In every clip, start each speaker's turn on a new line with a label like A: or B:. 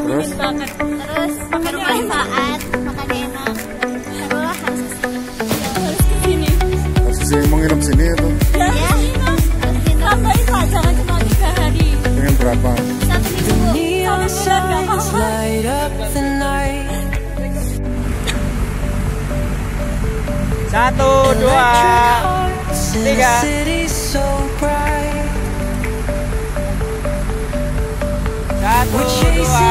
A: Terus?
B: banget. Terus makan bermanfaat, makan enak. Sekolah harus kesini. Harus kesini.
A: Harus kesini, mau nginep sini itu?
B: Ya, tambahin Pak, jangan cuma 3 hari.
A: Pengen berapa?
B: 1 minggu. 1 bulan gak apa-apa.
C: Satu, dua, tiga. Satu, dua.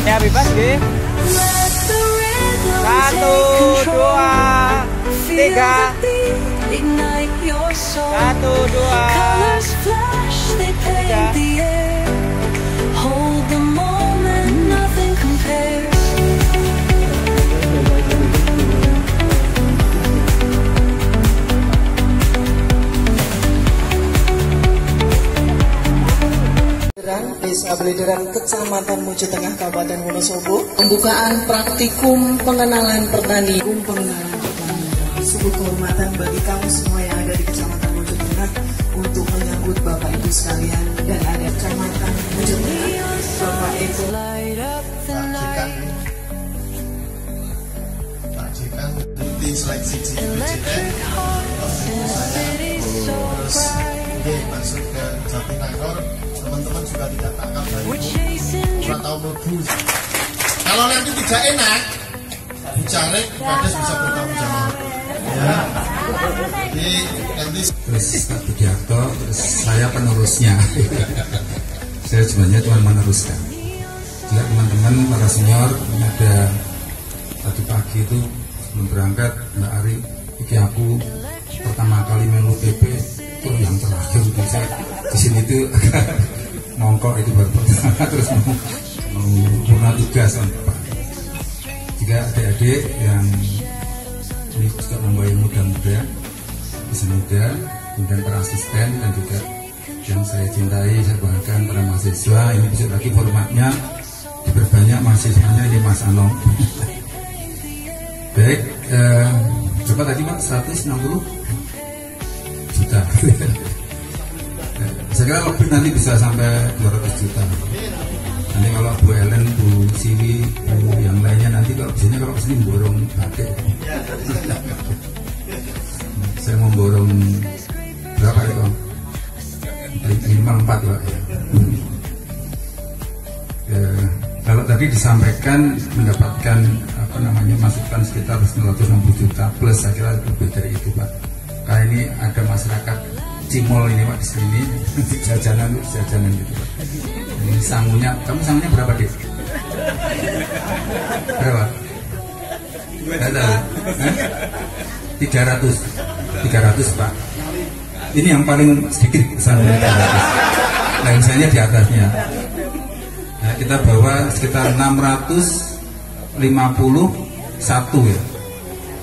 C: Ya bebas gitu. Satu, dua, tiga. Satu, dua, tiga.
D: Desa Blederan, Kecamatan Mojo Tengah, Kabupaten Wonosobo. Pembukaan praktikum pengenalan petani. Sebuah kehormatan bagi kamu semua yang ada di Kecamatan Mojo Tengah untuk menyambut Bapak Ibu sekalian dan ada Kecamatan Mojo Tengah, Bapak Eko.
E: Pacikan di seleksi BCN, terus ini masuk ke Jatinangor. Teman-teman juga tidak tangkap dari itu tahu lebu. Kalau nanti tidak enak, dicari Kades bisa bertanggung jawab. Ya. Jadi nanti
F: terus Pak Budiarto, terus saya penerusnya. Saya sebenarnya cuma meneruskan. Juga teman-teman para senior ada tadi pagi itu sebelum berangkat Mbak Ari, iki aku pertama kali melu PP itu yang terakhir itu saya di sini tuh mongkok itu baru pertama terus mau tugas Pak. Jika adik-adik yang ini juga membawa yang muda-muda, bisa muda, kemudian para asisten dan juga yang saya cintai, saya banggakan para mahasiswa. Ini bisa lagi formatnya diperbanyak mahasiswanya, ini Mas Anong. Baik, berapa tadi Pak? 160 juta. Saya kira lebih nanti bisa sampai 200 juta. Nanti kalau Bu Ellen, Bu Siwi, Bu yang lainnya nanti kalau biasanya kalau kesini borong batik. Saya mau borong berapa itu? Minimal 4 Pak. Kalau tadi disampaikan mendapatkan masukan sekitar 960 juta plus, saya kira lebih dari itu Pak. Karena ini ada masyarakat Cimol ini Pak di sini, jajanan gitu Pak. Ini sangunya, kamu sangunya berapa Dik? Berapa? Tidak tahu. 300 Pak. Ini yang paling sedikit sangunya 300. Lain saya di atasnya. Nah, kita bawa sekitar 651 ya.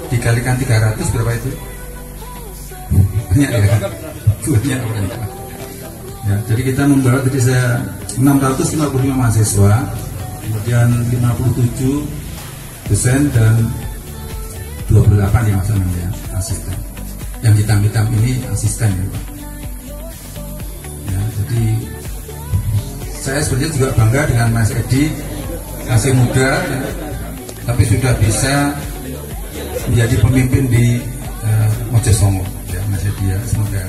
F: Dikalikan 300 berapa itu? Banyak ya. Banyak ya, jadi kita membawa tadi saya 655 mahasiswa, kemudian 57 dosen dan 28 yang ya, asisten. Yang hitam-hitam ini asisten ya, Pak. Ya, jadi saya sebenarnya juga bangga dengan Mas Edi, masih muda ya, tapi sudah bisa menjadi pemimpin di Mojosongo ya, Mas Edi ya. Semoga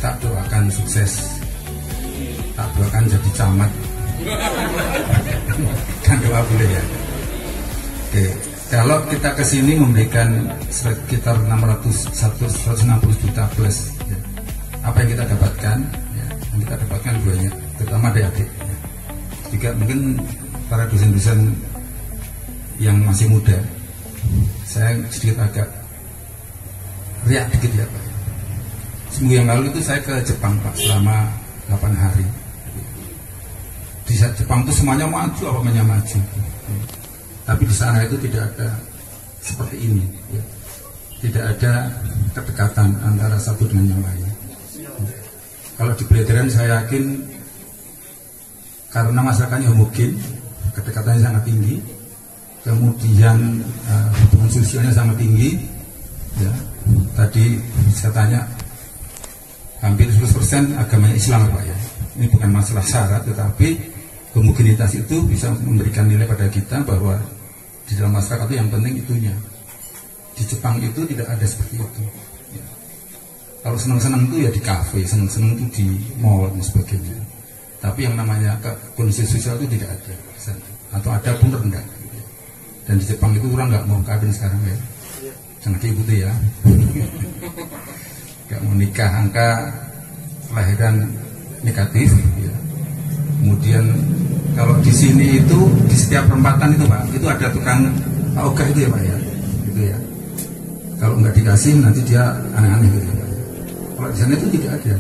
F: tak doakan sukses, tak doakan jadi camat. Kan doa boleh ya. Oke, kalau kita kesini memberikan sekitar 160 juta plus ya. Apa yang kita dapatkan ya, yang kita dapatkan banyak, terutama adik-adik ya. Juga mungkin para dosen-dosen yang masih muda, saya sedikit agak riak dikit ya Pak. Seminggu yang lalu itu saya ke Jepang Pak selama 8 hari. Di Jepang itu semuanya maju, apanya maju. Tapi di sana itu tidak ada seperti ini. Ya. Tidak ada kedekatan antara satu dengan yang lain. Kalau di Blederan saya yakin karena masyarakatnya homogen, kedekatannya sangat tinggi, kemudian hubungan sosialnya sangat tinggi. Ya. Tadi saya tanya, hampir 100% agama Islam Pak ya. Ini bukan masalah syarat, tetapi homogenitas itu bisa memberikan nilai pada kita bahwa di dalam masyarakat itu yang penting itunya. Di Jepang itu tidak ada seperti itu. Ya. Kalau senang-senang itu ya di kafe, senang-senang itu di mall dan sebagainya. Tapi yang namanya kondisi sosial itu tidak ada, atau ada pun rendah. Dan di Jepang itu orang nggak mau kawin sekarang ya, jangan diikuti ya. Nggak mau nikah, angka kelahiran negatif. Ya. Kemudian kalau di sini itu di setiap perempatan itu Pak, itu ada tukang ogah itu ya Pak ya, gitu ya. Kalau nggak dikasih nanti dia aneh-aneh gitu ya Pak. Kalau di sana itu tidak ada.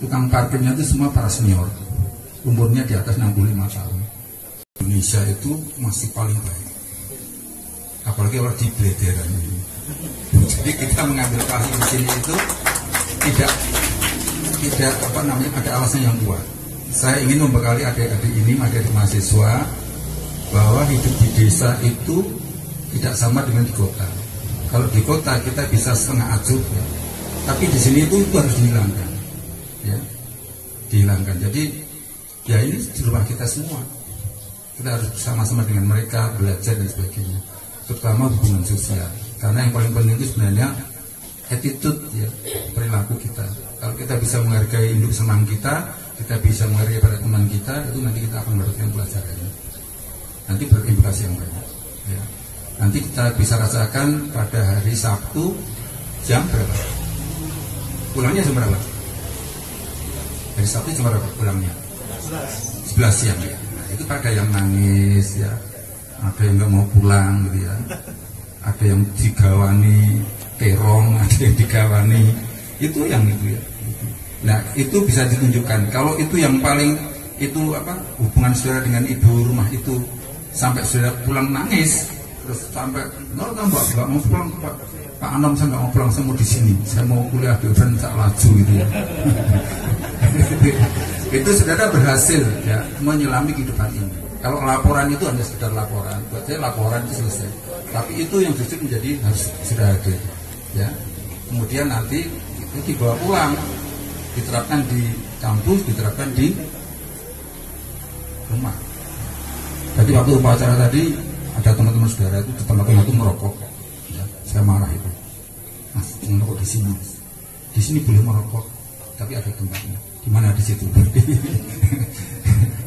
F: Tukang parkirnya itu semua para senior, umurnya di atas 65 tahun. Indonesia itu masih paling baik, apalagi kalau di Blederan ini. Jadi kita mengambil kelas di sini itu tidak apa namanya, ada alasan yang kuat. Saya ingin membekali adik-adik ini, adik-adik mahasiswa, bahwa hidup di desa itu tidak sama dengan di kota. Kalau di kota kita bisa setengah acuh, ya. Tapi di sini itu harus dihilangkan, ya, dihilangkan. Jadi ya ini di rumah kita semua. Kita harus sama-sama dengan mereka belajar dan sebagainya, terutama hubungan sosial. Karena yang paling penting itu sebenarnya attitude, ya, perilaku kita. Kalau kita bisa menghargai induk senang kita bisa menghargai pada teman kita, itu nanti kita akan mendapatkan pelajarannya. Nanti berimplikasi yang banyak. Ya. Nanti kita bisa rasakan pada hari Sabtu jam berapa? Pulangnya jam berapa? Hari Sabtu jam berapa pulangnya? 11 siang ya. Nah, itu ada yang nangis ya, ada yang nggak mau pulang gitu ya, ada yang digawani terong, ada yang digawani itu yang itu ya. Nah itu bisa ditunjukkan. Kalau itu yang paling itu apa, hubungan saudara dengan ibu rumah itu sampai saudara pulang nangis, terus sampai nggak mau pulang Pak Anom, saya nggak mau pulang, saya mau di sini, saya mau kuliah di Udan tak laju gitu ya. Itu saudara berhasil ya menyelami kehidupan ini. Kalau laporan itu hanya sekedar laporan, buat saya laporan itu selesai. Tapi itu yang justru menjadi harus sudah ada ya. Kemudian nanti itu dibawa pulang, diterapkan di kampus, diterapkan di rumah. Jadi waktu upacara tadi ada teman-teman saudara itu di tempat-tempat itu merokok, ya, saya marah itu. Mas, merokok di sini, Mas. Di sini boleh merokok, tapi ada tempatnya. Di mana di situ?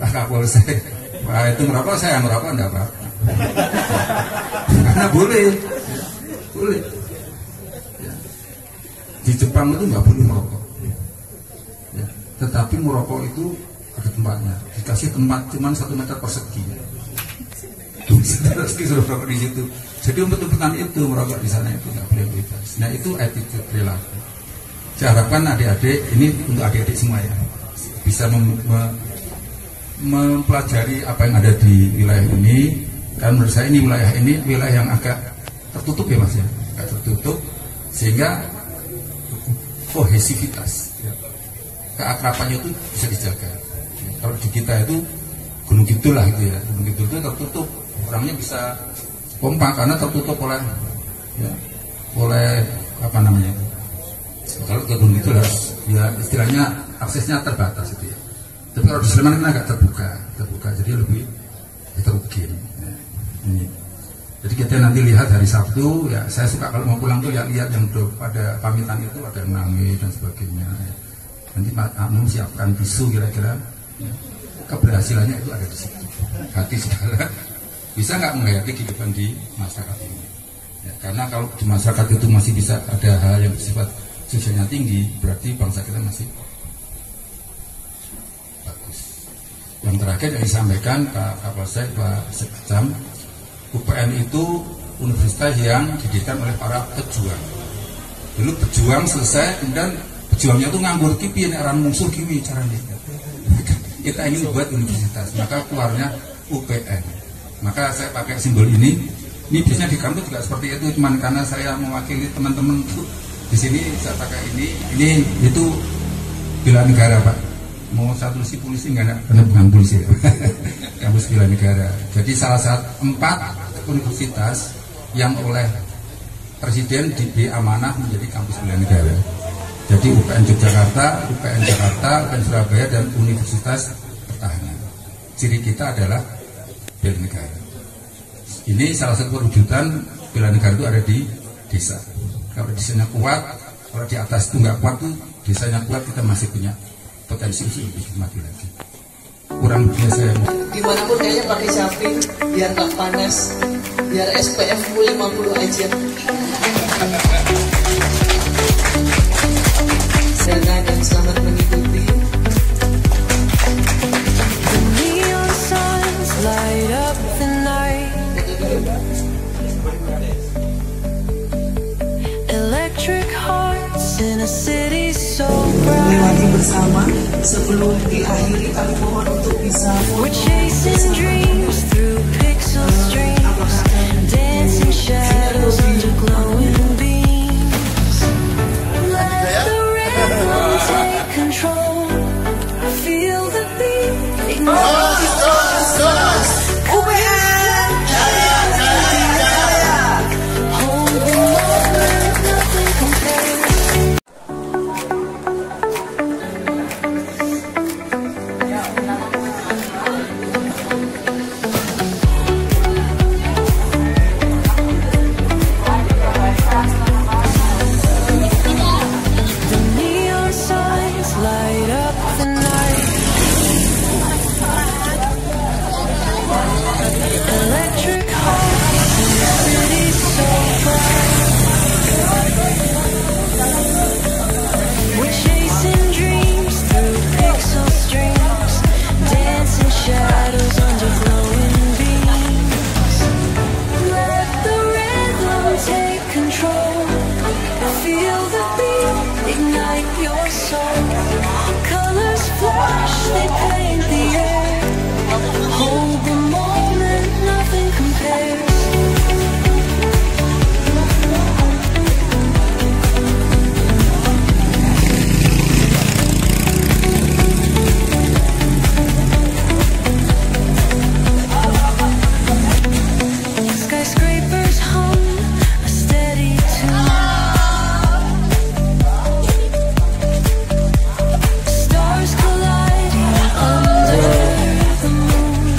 F: Pak Kapolsek, Pak itu merokok, saya merokok enggak apa-apa. Karena boleh, ya, boleh. Ya. Di Jepang itu nggak boleh merokok. Ya. Tetapi merokok itu ada tempatnya, dikasih tempat cuma 1 meter persegi. Suruh merokok di situ. Jadi umpet-umpetan itu merokok di sana itu nggak boleh bebas. Nah itu attitude perilaku. Saya harapkan adik-adik ini untuk adik-adik semua ya bisa mempelajari apa yang ada di wilayah ini. Karena menurut saya ini wilayah yang agak tertutup ya Mas ya, agak tertutup sehingga kohesivitas, ya, keakrabannya itu bisa dijaga. Ya, kalau di kita itu Gunung Kidul lah gitu ya, Gunung Kidul itu tertutup, orangnya bisa kompak karena tertutup oleh ya, oleh apa namanya. Kalau ke Gunung Kidul harus ya istilahnya aksesnya terbatas itu ya. Tapi kalau di Sleman kan agak terbuka, jadi lebih heterogen. Ya, ini. Jadi kita nanti lihat hari Sabtu, ya saya suka kalau mau pulang tuh ya lihat yang pada pamitan itu ada yang nangis dan sebagainya. Ya. Nanti Pak Amum siapkan tisu kira-kira. Ya. Keberhasilannya itu ada di situ. Hati saudara bisa nggak menghayati kehidupan di masyarakat ini. Ya, karena kalau di masyarakat itu masih bisa ada hal yang bersifat sosialnya tinggi, berarti bangsa kita masih bagus. Yang terakhir yang disampaikan Pak Kapolsek, Pak Sekjam, UPN itu universitas yang didirikan oleh para pejuang. Dulu pejuang selesai, kemudian pejuangnya itu nganggur kipi, orang musuh kipi caranya. Kita ingin buat universitas, maka keluarnya UPN. Maka saya pakai simbol ini biasanya di kampus juga seperti itu, cuman karena saya mewakili teman-teman di sini saya pakai ini itu bela negara Pak. Mau satu polisi enggak ada, karena bukan polisi ya. Kampus bela negara. Jadi salah satu 4 universitas yang oleh Presiden diberi amanah menjadi kampus bela negara. Jadi UPN Yogyakarta, UPN Jakarta, UPN Surabaya, dan Universitas Pertahanan. Ciri kita adalah bela negara. Ini salah satu perwujudan bela negara itu ada di desa. Kalau desanya kuat, kalau di atas itu nggak kuat tuh, desanya kuat, kita masih punya potensi lebih mati lagi. Kurang lebihnya saya mau.
D: Dimanapun kayaknya pakai samping biar nggak panas, biar SPF 50 aja. Sana dan selamat mengikuti.
G: The neon signs light up the night. Electric hearts in a city so bright.
D: Lewati bersama sebelum diakhiri, kami mohon untuk bisa
G: We're chasing dreams through pixel streams, dancing shadows under glowing beams. Let the rhythm take control. Feel the beat, ignite your soul. Hold the moment, nothing compares. The neon signs light up the night. Electric hearts in the city so bright. We're chasing dreams through pixel streams, dancing shadows under glowing beams. Let the rhythm take control. Feel the beat, ignite your soul. Colors flash, they paint the air. Hold the moment, nothing compares. Skyscrapers hum a steady tune. Stars colliding under the moon.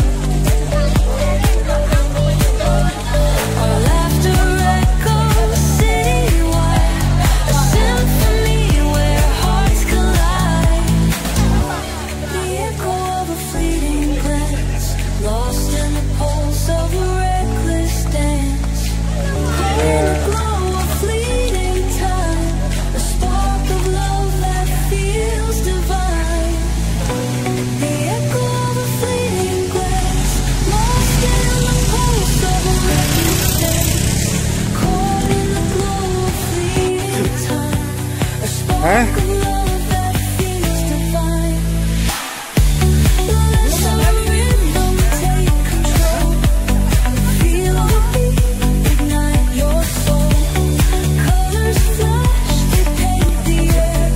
G: Our laughter echoes citywide, a symphony where hearts collide. The echo of a fleeting glance, lost in the pulse of a reckless dance. Caught in the glow of fleeting time, a spark of love that feels divine. The echo of a fleeting glance, lost in the pulse of a reckless dance. Caught in the glow of fleeting time, a spark of love that feels divine. Let the rhythm take control. Feel the beat, ignite your soul. Colors flash, they paint the air.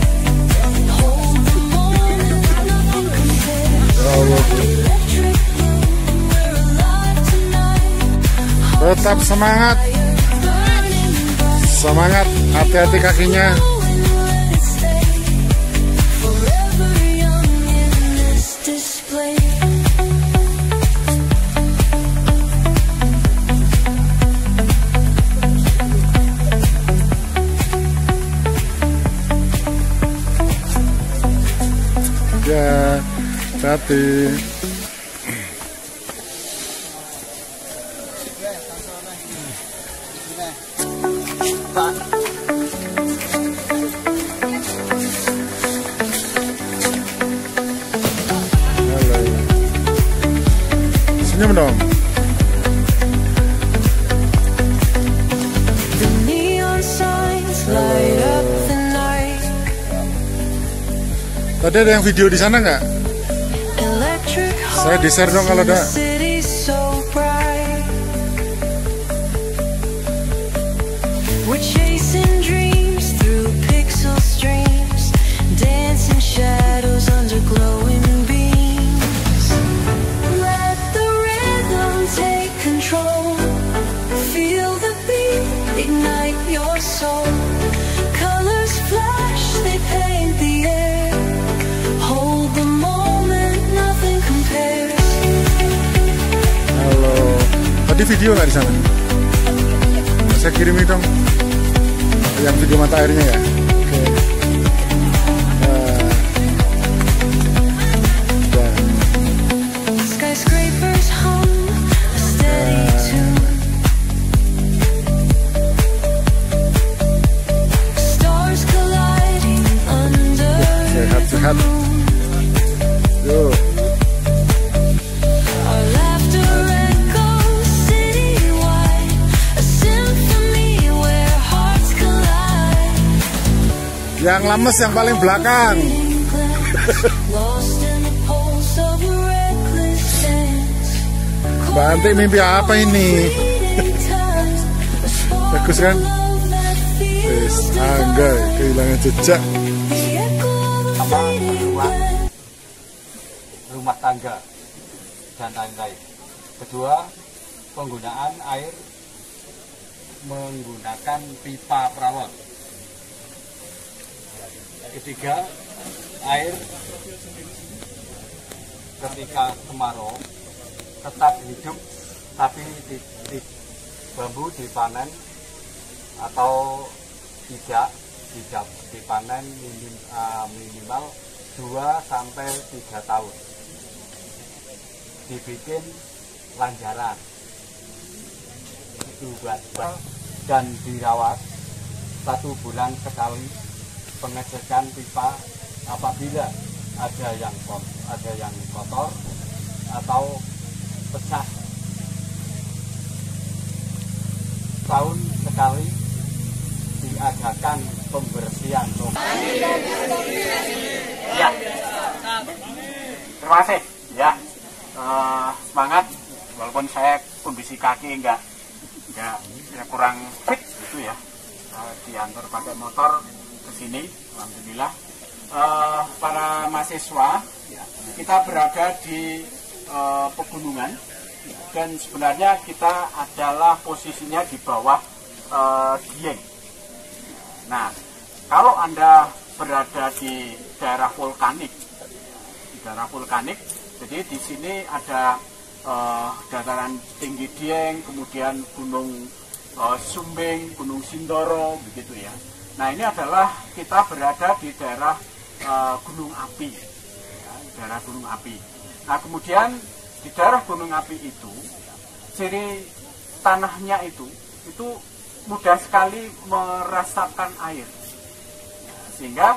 G: Hold the moment, nothing compares. Electric blue, we're alive tonight.
A: Tetap semangat,
G: Burning bright.
A: semangat, hati-hati kakinya.
G: Forever young in this display.
A: Ya, hati. Halo. Senyum dong.
G: The neon signs light up the night.
A: Tadi ada yang video di sana nggak?
G: Electric
A: Saya di-share dong kalau ada.
G: city so bright. We're chasing dreams through pixel streams, dancing shadows under glowing beams. Let the rhythm take control. Feel the beat, ignite your soul. Colors flash, they
A: video nggak di sana? Saya kirimi dong yang video mata airnya ya. Oke.
G: Skyscrapers hum a steady tune. Stars colliding under
A: Sehat-sehat.
G: the moon.
A: Yuk.
G: Our laughter echoes citywide, a symphony where hearts collide.
A: Yang lemes yang paling belakang.
G: Lost in the pulse of a reckless dance.
A: Mbak Anti mimpi apa ini? Bagus kan? Wis, angga kehilangan jejak.
C: Rumah tangga dan lain-lain. Kedua, penggunaan air menggunakan pipa peralon. Ketiga, air ketika kemarau tetap hidup tapi bambu dipanen atau tidak dipanen minimal 2-3 tahun. Dibikin lanjaran itu buat dan dirawat 1 bulan sekali pengecekan pipa apabila ada yang kotor atau pecah. Tahun sekali diadakan pembersihan. Ya, terima kasih ya. Semangat walaupun saya kondisi kaki enggak kurang fit gitu ya. Diantar pakai motor ke sini, alhamdulillah. Para mahasiswa, kita berada di pegunungan dan sebenarnya kita adalah posisinya di bawah Dieng. Nah, kalau Anda berada di daerah vulkanik, jadi di sini ada dataran tinggi Dieng, kemudian Gunung Sumbing, Gunung Sindoro, begitu ya. Nah, ini adalah kita berada di daerah gunung api, ya, daerah gunung api. Nah, kemudian di daerah gunung api itu, ciri tanahnya itu mudah sekali meresapkan air, ya, sehingga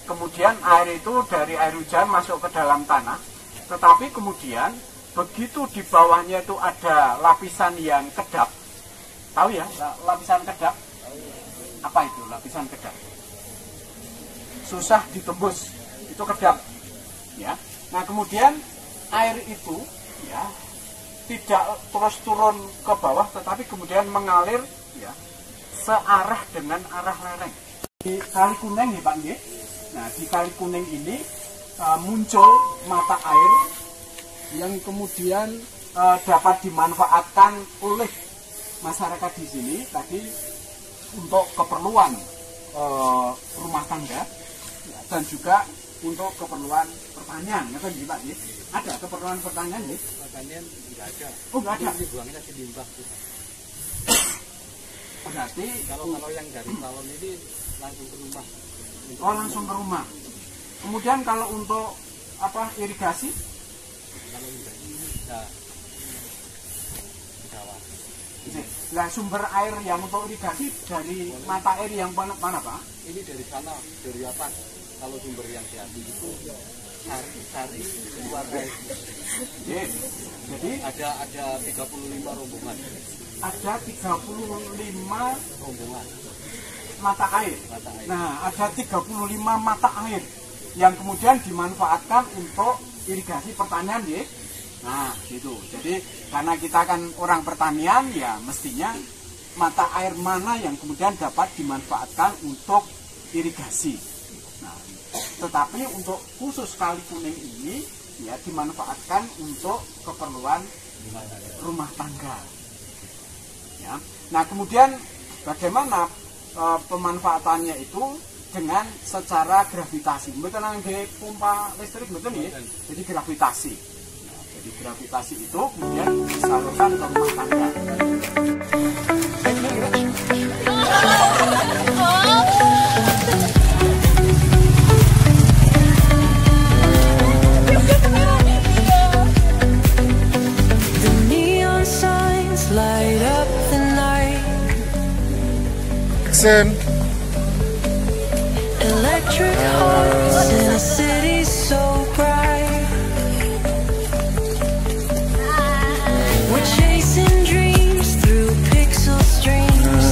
C: kemudian air itu dari air hujan masuk ke dalam tanah, tetapi kemudian begitu di bawahnya itu ada lapisan yang kedap. Tahu ya lapisan kedap? Apa itu lapisan kedap? Susah ditembus, itu kedap. Ya. Nah, kemudian air itu ya tidak terus turun ke bawah, tetapi kemudian mengalir ya searah dengan arah lereng. Di Kali Kuning nih Pak Nggih. Nah, di Kali Kuning ini muncul mata air yang kemudian dapat dimanfaatkan oleh masyarakat di sini tadi untuk keperluan rumah tangga ya, dan juga untuk keperluan pertanian. Ngerti nggih Pak? Ada keperluan pertanian nggih? Pertanian enggak ada. Oh, enggak ada. Dibuangnya ke limbah. Berarti kalau yang dari salon ini langsung ke rumah. Oh, langsung ke rumah. Kemudian kalau untuk apa irigasi? Kalau irigasi bisa di sawah. Nah, sumber air yang untuk irigasi dari mata air yang mana Pak? Ini dari sana, dari atas. Kalau sumber yang di atas itu sari keluarga itu. Yes. Jadi ada 35 rombongan. Ada 35 rombongan mata air. Nah, ada 35 mata air yang kemudian dimanfaatkan untuk irigasi pertanian ya. Nah, gitu. Jadi karena kita kan orang pertanian ya mestinya mata air mana yang kemudian dapat dimanfaatkan untuk irigasi. Nah, tetapi untuk khusus Kali Kuning ini ya dimanfaatkan untuk keperluan rumah tangga. Ya. Nah, kemudian bagaimana pemanfaatannya itu dengan secara gravitasi. Mboten nangge pompa listrik mboten nggih. Jadi gravitasi. Jadi gravitasi itu kemudian disalurkan ke rumah tangga.
G: The neon signs light up the night.
A: Action.
G: Electric hearts in a city so bright. We're chasing dreams through pixel streams,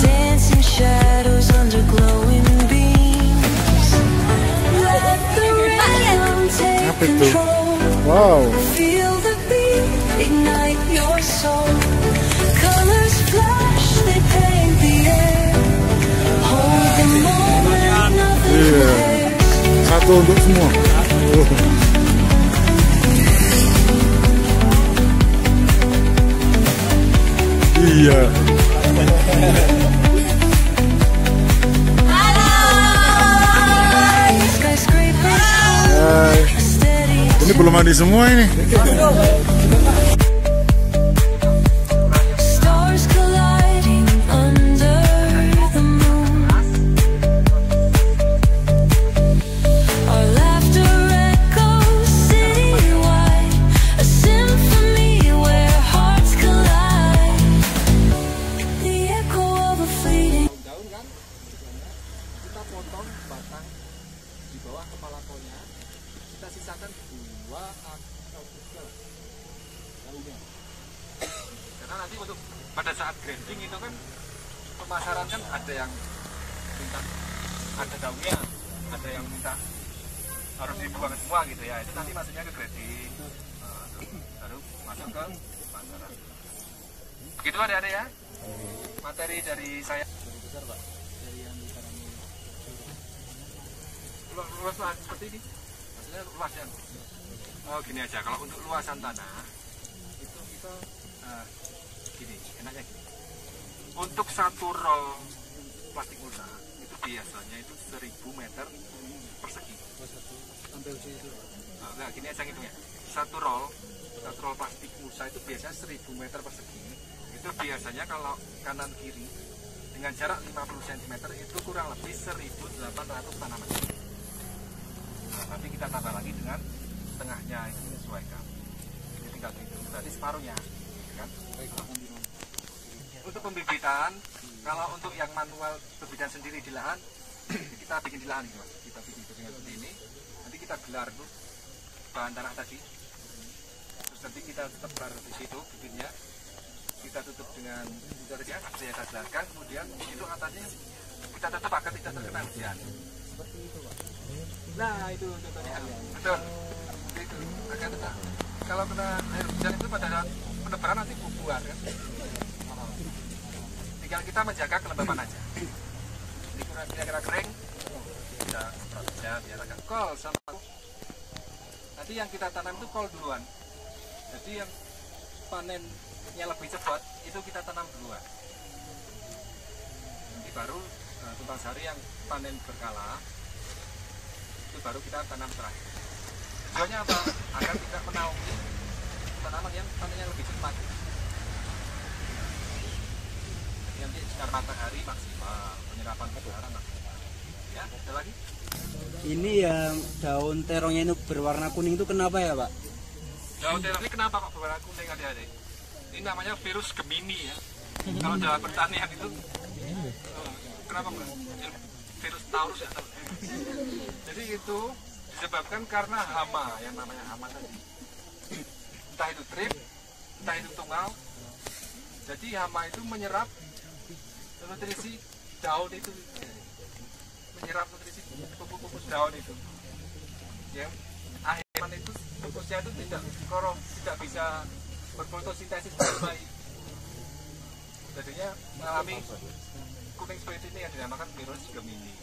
G: dancing shadows under glowing beams. Let the rhythm take
A: Apa itu?
G: control.
A: Wow.
G: Feel the beat, ignite your soul. Colors flash, they paint the air. Hold the moment, nothing
A: Iya.
G: compares.
A: Satu untuk semua. Iya.
G: Skyscrapers
A: Hai.
G: steady.
A: Ini belum mandi semua ini.
G: Stars colliding under the moon. Our laughter echoes citywide, a symphony where hearts collide. The echo of a fleeting.
C: Daun kan, kita potong batang di bawah kepala kolnya, kita sisakan 2 atau 3 daunnya. Karena nanti untuk pada saat grinding itu kan pemasaran kan ada yang minta ada daunnya, ada yang minta harus dibuang semua gitu ya. Itu nanti masuknya ke grinding, baru masuk ke pasaran. Begitu adik-adik ya. Materi dari saya. Luas lahan seperti ini, maksudnya luas ya. Oh gini aja, kalau untuk luasan tanah itu kita gini, enaknya gini. Untuk satu roll plastik mulsa itu biasanya itu 1000 meter persegi. Nah, enggak, gini aja ngitungnya. Satu roll plastik mulsa itu biasanya 1000 meter persegi. Itu biasanya kalau kanan kiri dengan jarak 50 cm itu kurang lebih 1800 tanaman. Nah, nanti kita tambah lagi dengan tengahnya itu menyesuaikan. Jadi tinggal itu berarti separuhnya, kan? Untuk pembibitan, kalau untuk yang manual pembibitan sendiri di lahan, kita bikin di lahan gitu, Mas. Kita bikin dengan seperti ini. Nanti kita gelar dulu bahan tanah tadi. Terus nanti kita tetap taruh di situ bibitnya. Kita tutup dengan udara saya gelarkan, kemudian itu atasnya kita tetap agar tidak terkena hujan. Seperti itu, Pak. Nah, itu contohnya. Betul. Itu agar tetap. Kalau kena air hujan itu pada saat penebaran nanti bubar kan. Tinggal kita menjaga kelembapan aja. Jadi kira-kira kering, kita prosesnya biar agak kol sama. Nanti yang kita tanam itu kol duluan. Jadi yang panennya lebih cepat itu kita tanam duluan. Nanti baru tumpang sari yang panen berkala itu baru kita tanam terakhir. Tujuannya apa? Agar tidak menaungi tanaman yang panennya lebih cepat. Nanti sinar matahari maksimal, penyerapan udara maksimal. Ya, ada lagi?
H: Ini yang daun terongnya itu berwarna kuning itu kenapa ya, Pak?
C: Daun terong ini kenapa kok berwarna kuning adik-adik? Ini namanya virus Gemini ya. Kalau dalam pertanian itu kenapa Pak? Virus Taurus ya. Jadi itu disebabkan karena hama, yang namanya hama tadi. Entah itu trip, entah itu tungau. Jadi hama itu menyerap nutrisi daun itu, menyerap nutrisi pupuk-pupuk daun itu. Ya, akhirnya itu pupuknya itu tidak bisa berfotosintesis dengan baik. Jadinya mengalami kuning seperti ini yang dinamakan virus Gemini.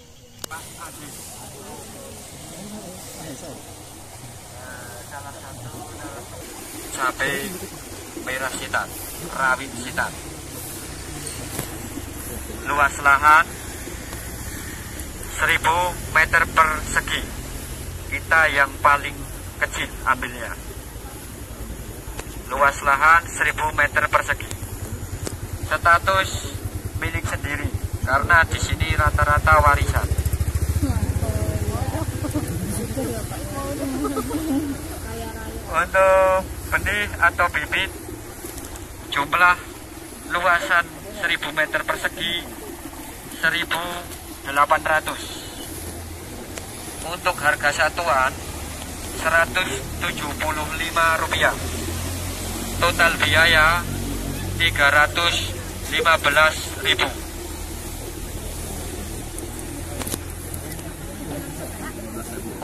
C: Pak Adi. Salah satu cabai merah sitan, rawit sitan. Luas lahan 1000 meter persegi. Kita yang paling kecil ambilnya.
I: luas lahan 1000 meter persegi. Status milik sendiri karena di sini rata-rata warisan. Untuk benih atau bibit, jumlah luasan 1000 meter persegi 1.800. Untuk harga satuan Rp175. Total biaya Rp315.000.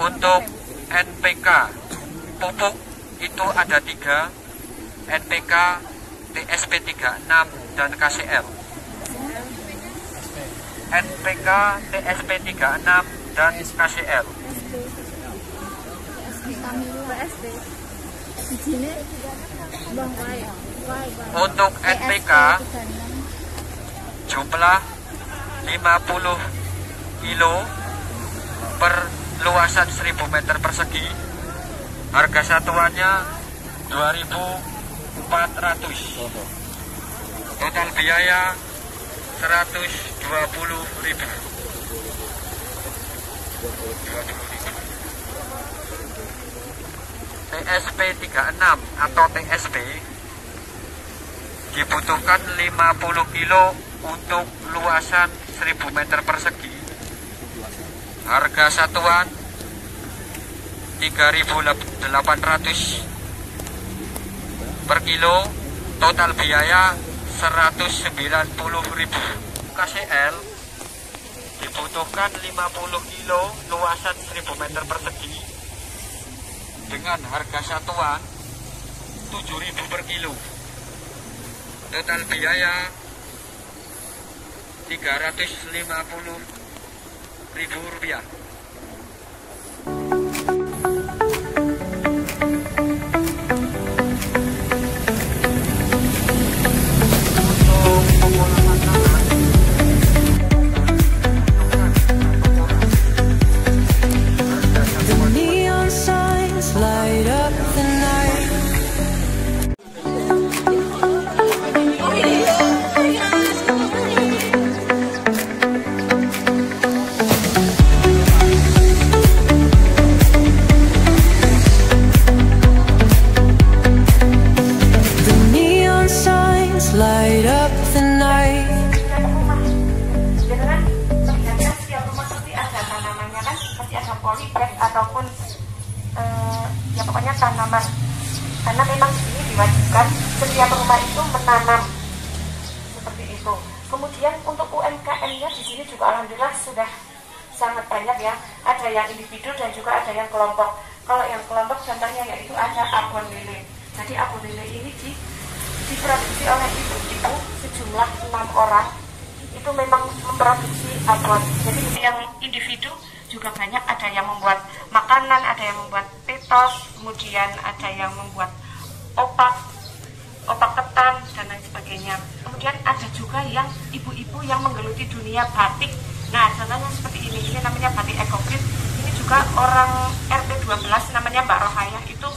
I: Untuk NPK pupuk itu ada 3, NPK, TSP 36 dan KCL. NPK, TSP 36 dan KCL. Untuk NPK jumlah 50 kilo per luasan 1000 meter persegi. Harga satuannya 2.400. Total biaya 120.000. TSP 36 atau TSP dibutuhkan 50 kilo untuk luasan 1000 meter persegi. Harga satuan 3.800 per kilo. Total biaya 190.000. KCL dibutuhkan 50 kilo luasan 1000 meter persegi dengan harga satuan 7.000 per kilo. Total biaya 350.000 rupiah.
J: Polybag ataupun ya pokoknya tanaman, karena memang di sini diwajibkan setiap rumah itu menanam seperti itu. Kemudian untuk UMKM-nya di sini juga alhamdulillah sudah sangat banyak ya. Ada yang individu dan juga ada yang kelompok. Kalau yang kelompok contohnya yaitu ada abon lele. Jadi abon lele ini diproduksi oleh ibu-ibu sejumlah 6 orang. Itu memang memproduksi abon. Jadi yang individu juga banyak, ada yang membuat makanan, ada yang membuat petos, kemudian ada yang membuat opak ketan dan lain sebagainya. Kemudian ada juga yang ibu-ibu yang menggeluti dunia batik. Nah, contohnya seperti ini namanya batik ekoprit. Ini juga orang RT 12 namanya Mbak Rohaya, itu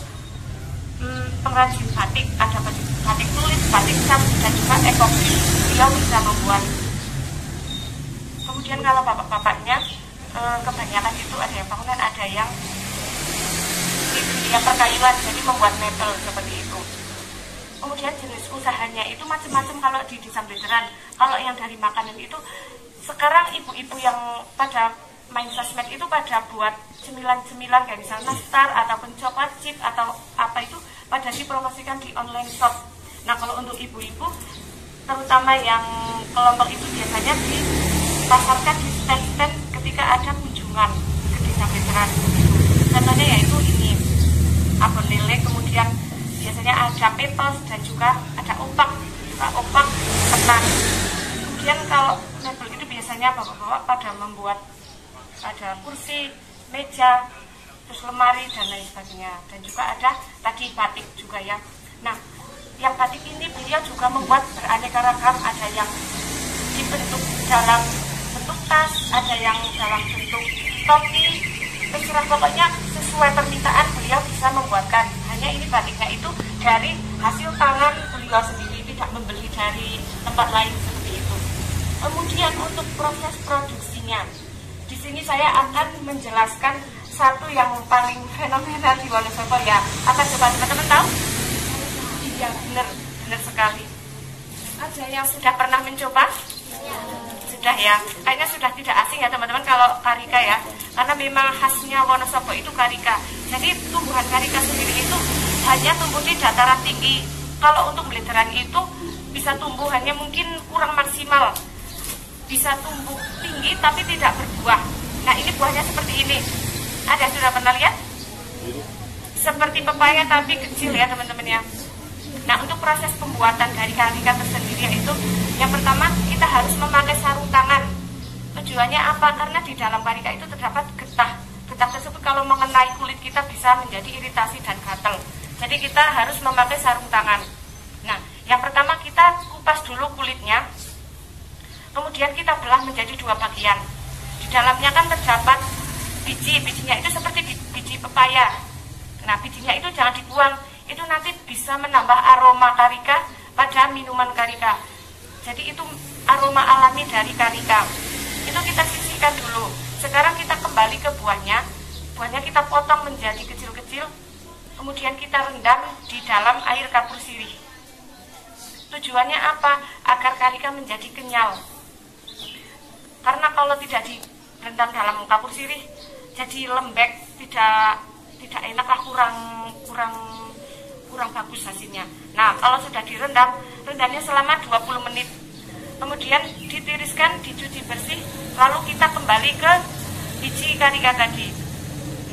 J: pengrajin batik, ada batik tulis, batik cap dan juga ekoprit. Dia bisa membuat. Kemudian kalau bapak-bapaknya kebanyakan itu ada yang bangunan, ada yang perkayuan, jadi membuat mebel seperti itu. Kemudian jenis usahanya itu macam-macam kalau di Desa Blederan. Kalau yang dari makanan itu sekarang ibu-ibu yang pada main sosmed itu pada buat cemilan-cemilan kayak misalnya nastar ataupun coklat chip atau apa itu pada dipromosikan di online shop. Nah, kalau untuk ibu-ibu terutama yang kelompok itu biasanya dipasarkan di stand-stand ketika ada kunjungan ke Desa Blederan. Contohnya yaitu ini abon lele, kemudian biasanya ada petos dan juga ada opak ketan. Kemudian kalau mebel itu biasanya bapak-bapak pada membuat ada kursi, meja, terus lemari dan lain sebagainya. Dan juga ada tadi batik juga ya. Nah, yang batik ini beliau juga membuat beraneka ragam, ada yang dibentuk dalam bentuk tas, ada yang dalam bentuk topi, terserah pokoknya sesuai permintaan beliau bisa membuatkan. Hanya ini batiknya itu dari hasil tangan beliau sendiri, tidak membeli dari tempat lain seperti itu. Kemudian untuk proses produksinya, di sini saya akan menjelaskan satu yang paling fenomenal di Wonosobo ya. Apa coba teman-teman tahu? Iya, benar sekali. Ada yang sudah pernah mencoba? Sudah ya, kayaknya sudah tidak asing ya teman-teman kalau karika ya, karena memang khasnya Wonosobo itu karika. Jadi tumbuhan karika sendiri itu hanya tumbuh di dataran tinggi. Kalau untuk belederan itu bisa tumbuh hanya mungkin kurang maksimal, bisa tumbuh tinggi tapi tidak berbuah. Nah ini buahnya seperti ini. Ada yang sudah pernah lihat? Seperti pepaya tapi kecil ya teman-teman ya. Nah untuk proses pembuatan dari karika tersendiri yaitu yang pertama kita harus memakai sarung tangan. Tujuannya apa? Karena di dalam karika itu terdapat getah. Getah tersebut kalau mengenai kulit kita bisa menjadi iritasi dan gatal. Jadi kita harus memakai sarung tangan. Nah yang pertama kita kupas dulu kulitnya. Kemudian kita belah menjadi dua bagian. Di dalamnya kan terdapat bijinya itu seperti biji pepaya. Nah bijinya itu jangan dibuang, itu nanti bisa menambah aroma karika pada minuman karika. Jadi itu aroma alami dari karika. Itu kita sisihkan dulu. Sekarang kita kembali ke buahnya. Buahnya kita potong menjadi kecil-kecil. Kemudian kita rendam di dalam air kapur sirih. Tujuannya apa? Agar karika menjadi kenyal. Karena kalau tidak direndam dalam kapur sirih jadi lembek, tidak enak lah, kurang bagus hasilnya. Nah kalau sudah direndam, rendamnya selama 20 menit. Kemudian ditiriskan, dicuci bersih, lalu kita kembali ke biji karika tadi.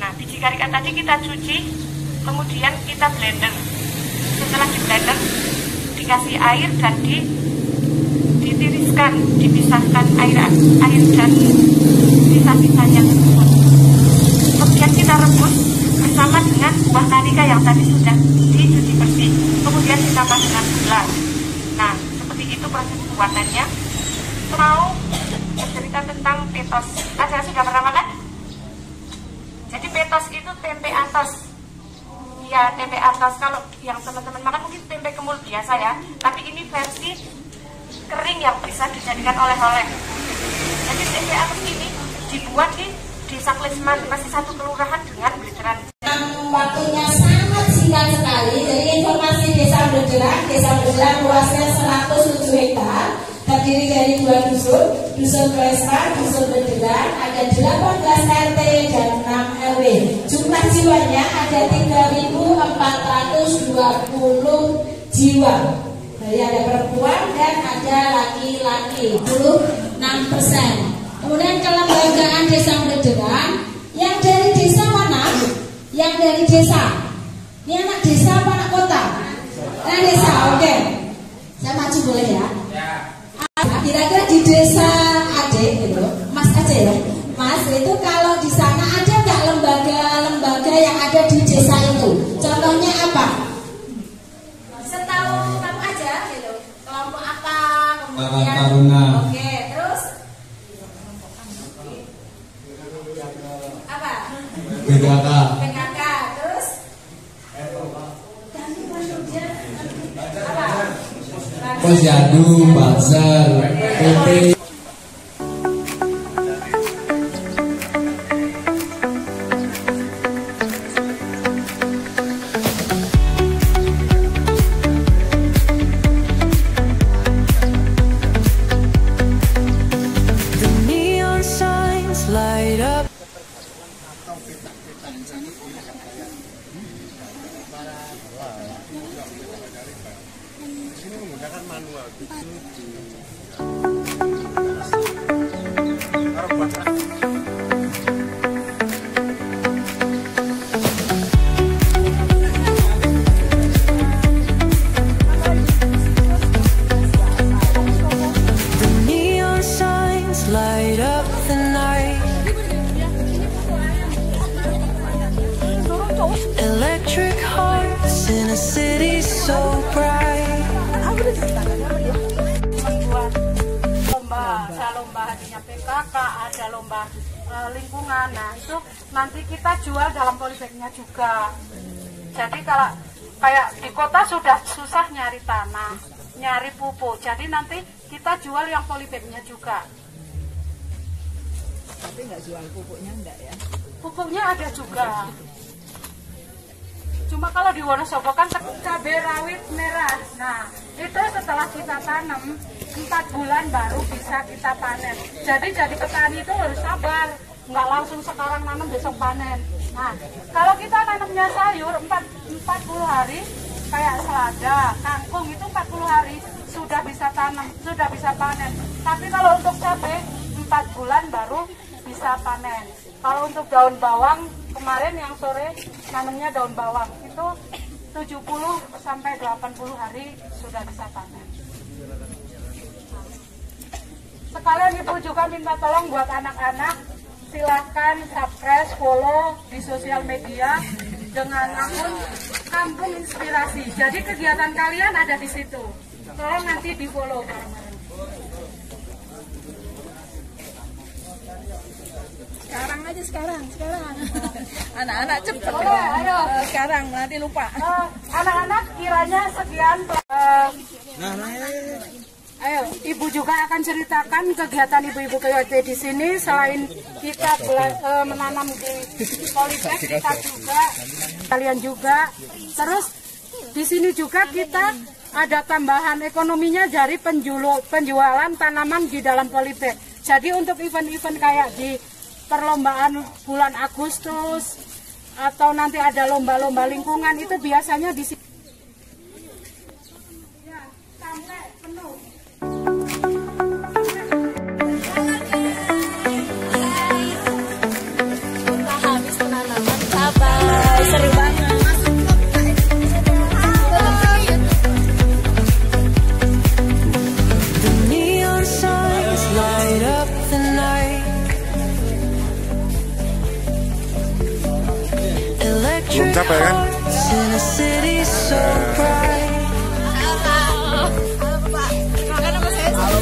J: Nah biji karika tadi kita cuci, kemudian kita blender. Setelah di blender, dikasih air dan ditiriskan, dipisahkan air dan sisa-sisanya tersebut. Kemudian kita rebus bersama dengan buah karika yang tadi sudah dicuci bersih. Kemudian ditambah dengan gula. Nah, seperti itu proses pembuatannya. Mau bercerita tentang petos. Ada yang sudah pernah makan? Jadi petos itu tempe atos. Ya, tempe atos. Kalau yang teman-teman makan mungkin tempe kemul biasa ya. Tapi ini versi kering yang bisa dijadikan oleh-oleh. Jadi tempe atos ini dibuat di Desa Klesman, masih satu kelurahan dengan Belederan.
K: Waktunya sangat singkat sekali. Jadi informasi Desa Belederan luasnya 107 hektar, terdiri dari 2 dusun, Dusun Klesman, Dusun Belederan, ada 18 RT dan 6 RW. Jumlah jiwanya ada 3.420 jiwa. Jadi ada perempuan dan ada laki-laki, 26%. Kemudian kelembagaan Desa Belederan, yang dari desa mana? Yang dari desa. Ini anak desa apa anak kota? Anak desa, oke. Saya maju boleh ya? Kira-kira di desa Aceh gitu, Mas Aceh ya? Mas, itu kalau di sana ada nggak lembaga-lembaga yang ada di desa itu? Contohnya apa? Setahu kamu aja gitu. Kelompok apa? Kemudian Taruna. Oke, terus apa? PKK, terus apa?
L: Posyandu, Banser, PP.
G: Electric hearts in a city so bright.
J: Lomba hadinya PKK, ada lomba lingkungan. Nah itu nanti kita jual dalam polybagnya juga. Jadi kalau
M: Kayak di kota sudah susah nyari tanah, nyari pupuk. Jadi nanti kita jual yang polybagnya juga.
N: Tapi nggak jual pupuknya enggak ya?
M: Pupuknya ada juga. Cuma kalau di Wonosobo kan cabai rawit merah. Nah, itu setelah kita tanam 4 bulan baru bisa kita panen. Jadi petani itu harus sabar, nggak langsung sekarang nanam besok panen. Nah, kalau kita nanamnya sayur 40 hari, kayak selada, kangkung itu 40 hari sudah bisa tanam, sudah bisa panen. Tapi kalau untuk cabai 4 bulan baru bisa panen. Kalau untuk daun bawang, kemarin yang sore nanamnya daun bawang itu 70 sampai 80 hari sudah bisa panen. Sekalian Ibu juga minta tolong buat anak-anak, silahkan subscribe, follow di sosial media dengan akun Kampung Inspirasi. Jadi kegiatan kalian ada di situ. Tolong nanti di follow bareng-bareng.
N: Sekarang aja sekarang. Anak-anak cepet.
M: Boleh, ayo.
N: Sekarang nanti lupa.
M: Anak-anak kiranya sekian. Ayo, Ibu juga akan ceritakan kegiatan ibu-ibu PWT di sini. Selain kita menanam di polybag, kita juga kalian juga. Terus di sini juga kita ada tambahan ekonominya dari penjualan tanaman di dalam polybag. Jadi untuk event-event kayak di perlombaan bulan Agustus atau nanti ada lomba-lomba lingkungan itu biasanya di sini. Ya, sampai penuh.
B: Udah habis penanaman cabai, seru banget.
G: The neon signs light up the night.
A: Belum capek kan?
G: In a city so bright.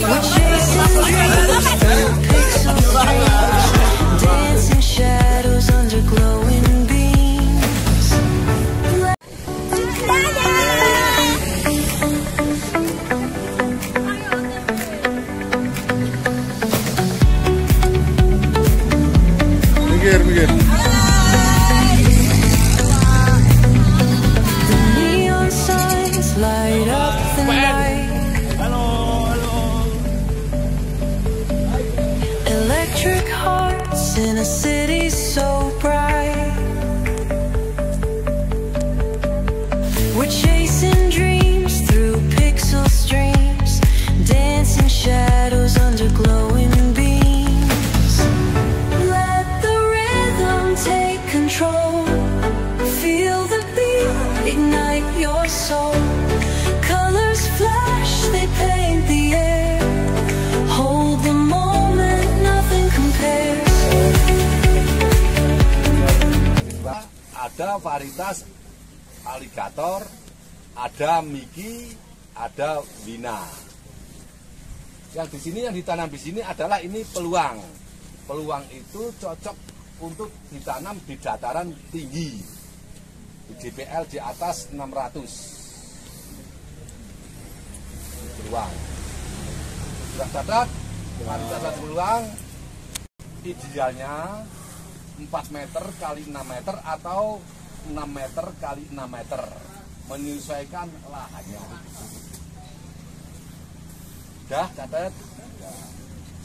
G: We're chasing dreams through pixel streets, dancing shadows under glowing beams.
A: Mikir.
G: Neon signs light up the night. Electric hearts in a city so bright. We're chasing dreams through pixel streams, dancing shadows under glowing beams. Let the rhythm take control. Feel the beat, ignite your soul. Colors flash, they paint the air. Hold the moment, nothing compares.
C: Ada varietas aligator, ada Mickey, ada Wina. Yang di sini yang ditanam di sini adalah ini peluang. Peluang itu cocok untuk ditanam di dataran tinggi. DPL di atas 600. Peluang. Sudah catat, varietas peluang idealnya 4 meter kali 6 meter atau 6 meter kali 6 meter, menyesuaikan lahannya. Sudah catat?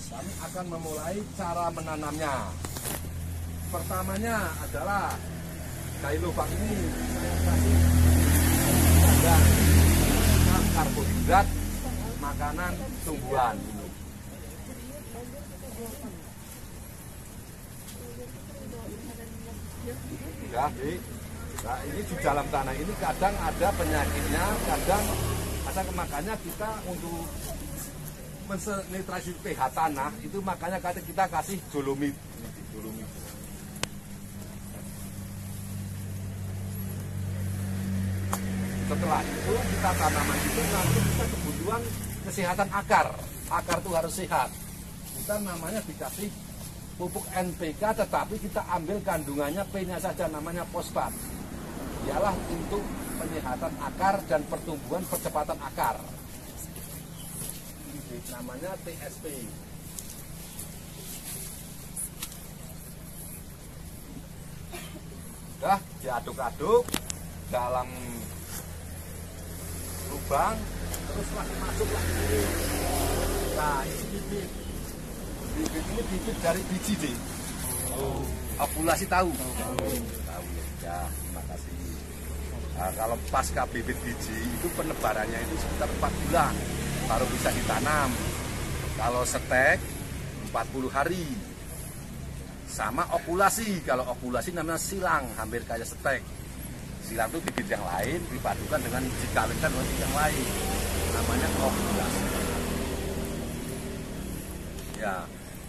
C: Kami akan memulai cara menanamnya. Pertamanya adalah dari lubang ini saya kasih karbohidrat makanan tumbuhan ini. Sudah, nah ini di dalam tanah ini kadang ada penyakitnya, kadang ada, makanya kita untuk menetralisir pH tanah itu makanya kita kasih dolomit. Setelah itu kita tanaman itu nanti kita kebutuhan kesehatan akar itu harus sehat. Kita namanya dikasih pupuk NPK, tetapi kita ambil kandungannya P-nya saja, namanya fosfat. Ialah untuk penyehatan akar dan pertumbuhan percepatan akar. Namanya TSP. Udah diaduk-aduk dalam lubang, terus masuk lagi. Nah, ini bibit. Bibit ini bibit dari biji deh. Ovulasi tahu? Tahu ya, terima kasih. Nah, kalau pasca bibit biji itu penebarannya itu sekitar 4 bulan baru bisa ditanam. Kalau setek 40 hari. Sama ovulasi, kalau ovulasi namanya silang, hampir kayak setek. Silang itu bibit yang lain dipadukan dengan dikawinkan dengan bibit yang lain, namanya ovulasi. Ya,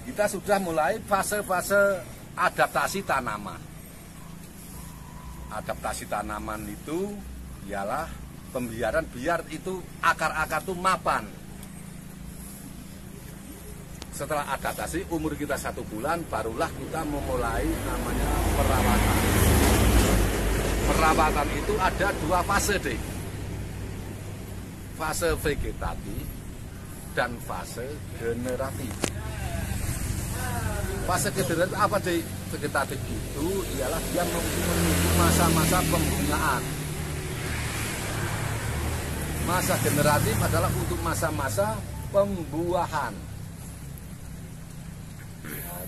C: kita sudah mulai fase-fase adaptasi tanaman. Adaptasi tanaman itu ialah pembiaran biar itu akar-akar itu mapan. Setelah adaptasi, umur kita 1 bulan, barulah kita memulai namanya perawatan. Perawatan itu ada 2 fase deh. Fase vegetatif dan fase generatif. Fase generatif apa deh? Vegetatif itu ialah dia menunggu masa-masa pembungaan. Masa generatif adalah untuk masa-masa pembuahan.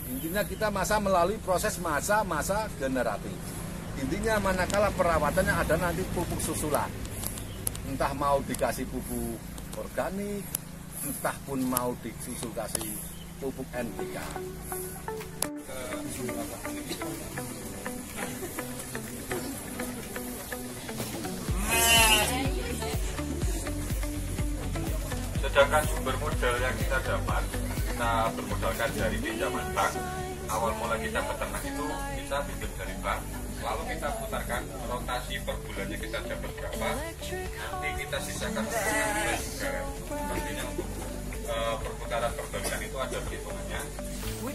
C: Intinya kita melalui proses masa generatif. Intinya manakala perawatannya ada nanti pupuk susulan. Entah mau dikasih pupuk organik, entah pun mau disusul kasih pupuk NPK.
I: Sedangkan sumber modal yang kita dapat, kita bermodalkan dari pinjaman bank. Awal mula kita peternak itu kita pinjam dari bank, lalu kita putarkan rotasi per bulannya kita dapat berapa, nanti kita sisakan bulan juga. Artinya untuk perputaran perbalikan itu ada perhitungannya.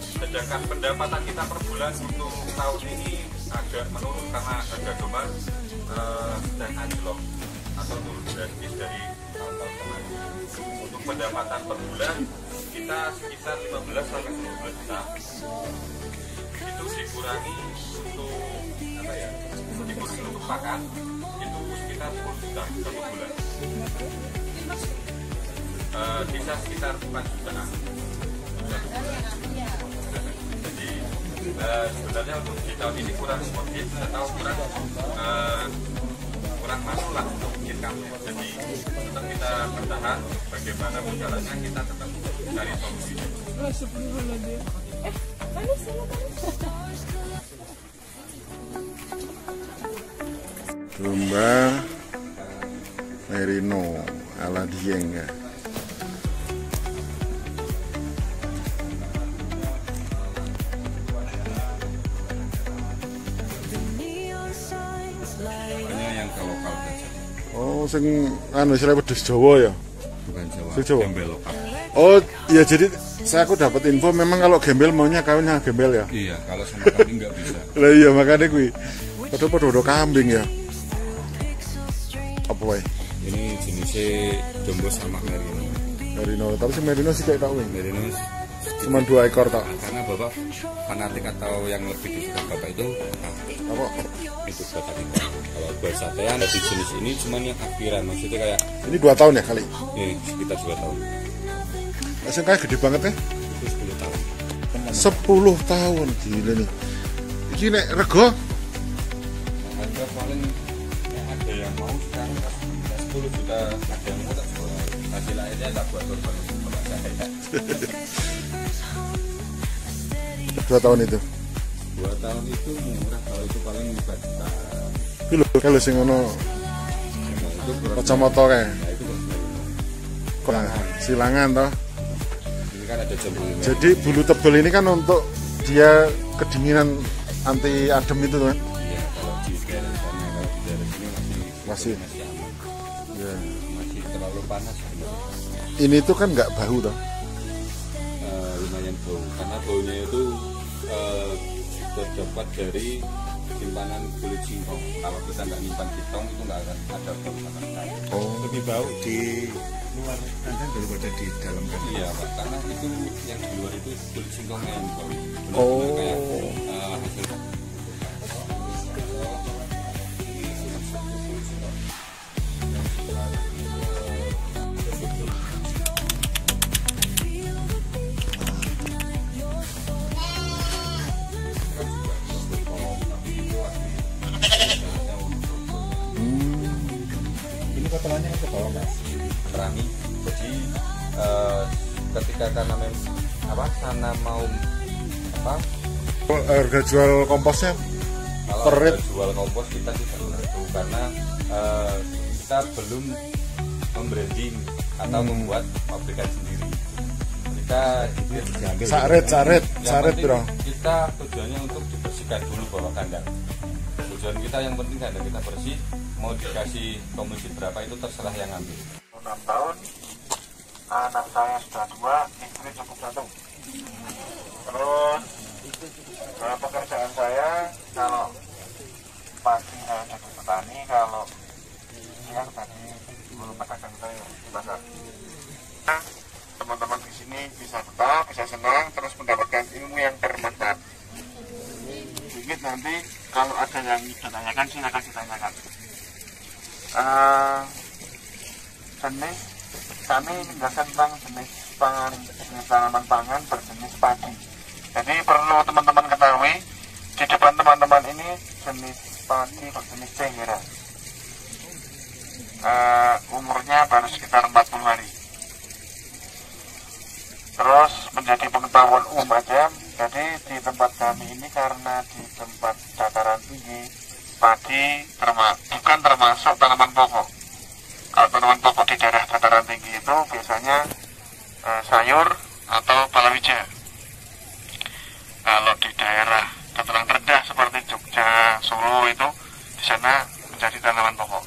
I: Sedangkan pendapatan kita per bulan untuk tahun ini agak menurun karena harga dolar sedang anjlok atau turun drastis dari tahun-tahun kemarin. Untuk pendapatan per bulan kita sekitar 15 sampai 20 juta. Itu dikurangi untuk apa ya? Dikurangi untuk pakan itu sekitar 10 juta satu bulan. Bisa sekitar 4 jutaan. Jadi sebenarnya untuk di tahun ini kurang motif atau kurang masuk lah untuk income. Jadi tetap kita bertahan bagaimana jalannya, kita tetap cari solusi.
A: Domba merino ala Dieng ya.
I: Yang ke lokal saja.
A: Oh, sing anu istilah pedes Jawa ya?
I: Bukan Jawa.
A: Sing Jawa.
I: Gembel lokal.
A: Oh, iya jadi aku dapat info memang kalau gembel maunya kawinnya gembel ya?
I: Iya, kalau sama kambing nggak bisa.
A: Lah iya makanya kuwi. Padahal kambing ya. Apa wae?
I: Ini jenisnya jumbo sama merino.
A: Merino, tapi si merino sih kayak tahu.
I: Merino
A: cuma 2 ekor tak.
I: Karena bapak fanatik atau yang lebih disukai bapak itu
A: apa?
I: Itu batak kita. Kalau buat satean dari jenis ini cuma yang akhiran, maksudnya kayak
A: ini 2 tahun ya kali?
I: Ini sekitar 2 tahun.
A: Masih kayak gede banget ya?
I: Itu 10 tahun.
A: 10 tahun gila nih. Ini nek rego?
I: Harga paling ada yang mau sekarang 10 juta, ada yang mau tak sekolah. Hasil akhirnya tak buat korban sama saya.
A: 2 tahun itu?
I: 2 tahun itu murah, kalau itu paling 4 juta.
A: Itu kalau sing ngono kacamata kae.
I: Nah itu
A: silangan toh.
I: Ini kan ada jambu.
A: Jadi bulu tebal ini kan untuk dia kedinginan anti adem itu kan?
I: Iya, kalau di daerah sana, kalau di daerah sini masih aman.
A: Ya.
I: Masih terlalu panas sebenarnya.
A: Ini tuh kan nggak bau toh?
I: Lumayan bau, karena baunya itu terdapat dari simpanan kulit singkong. Kalau kita nggak nyimpan di tong itu nggak akan ada bau sama sekali.
A: Lebih bau di luar kandang daripada di dalam kandang.
I: Iya Pak, karena itu yang di luar itu kulit singkongnya yang bau. Kayak hasil
A: Ini kotorannya ke bawah Mas.
I: rami. Jadi ketika karena sana mau
A: harga jual komposnya
I: kalau
A: per rit
I: jual kompos kita tidak menentu karena kita belum membranding atau membuat pabrikan sendiri. Kita saret bro. Kita tujuannya untuk dibersihkan dulu bawah kandang. Tujuan kita yang penting kandang kita bersih. Mau dikasih komisi berapa itu terserah yang ngambil.
C: 6 tahun, anak saya sudah 2, istri cukup 1. Terus pekerjaan saya kalau pagi saya jadi petani, kalau siang tadi guru pedagang saya di pasar. Teman-teman di sini bisa betah, bisa senang, terus mendapatkan ilmu yang bermanfaat. Sedikit nanti kalau ada yang ditanyakan silakan ditanyakan. Jenis kami menjelaskan tentang jenis tanaman pangan berjenis padi. Jadi perlu teman-teman ketahui di depan teman-teman ini jenis padi berjenis cengkira. Umurnya baru sekitar 40 hari. Terus menjadi pengetahuan umum aja. Jadi di tempat kami ini karena di tempat dataran tinggi, padi bukan termasuk tanaman pokok. Kalau tanaman pokok di daerah dataran tinggi itu biasanya sayur atau palawija. Kalau di daerah dataran rendah seperti Jogja, Solo itu di sana menjadi tanaman pokok.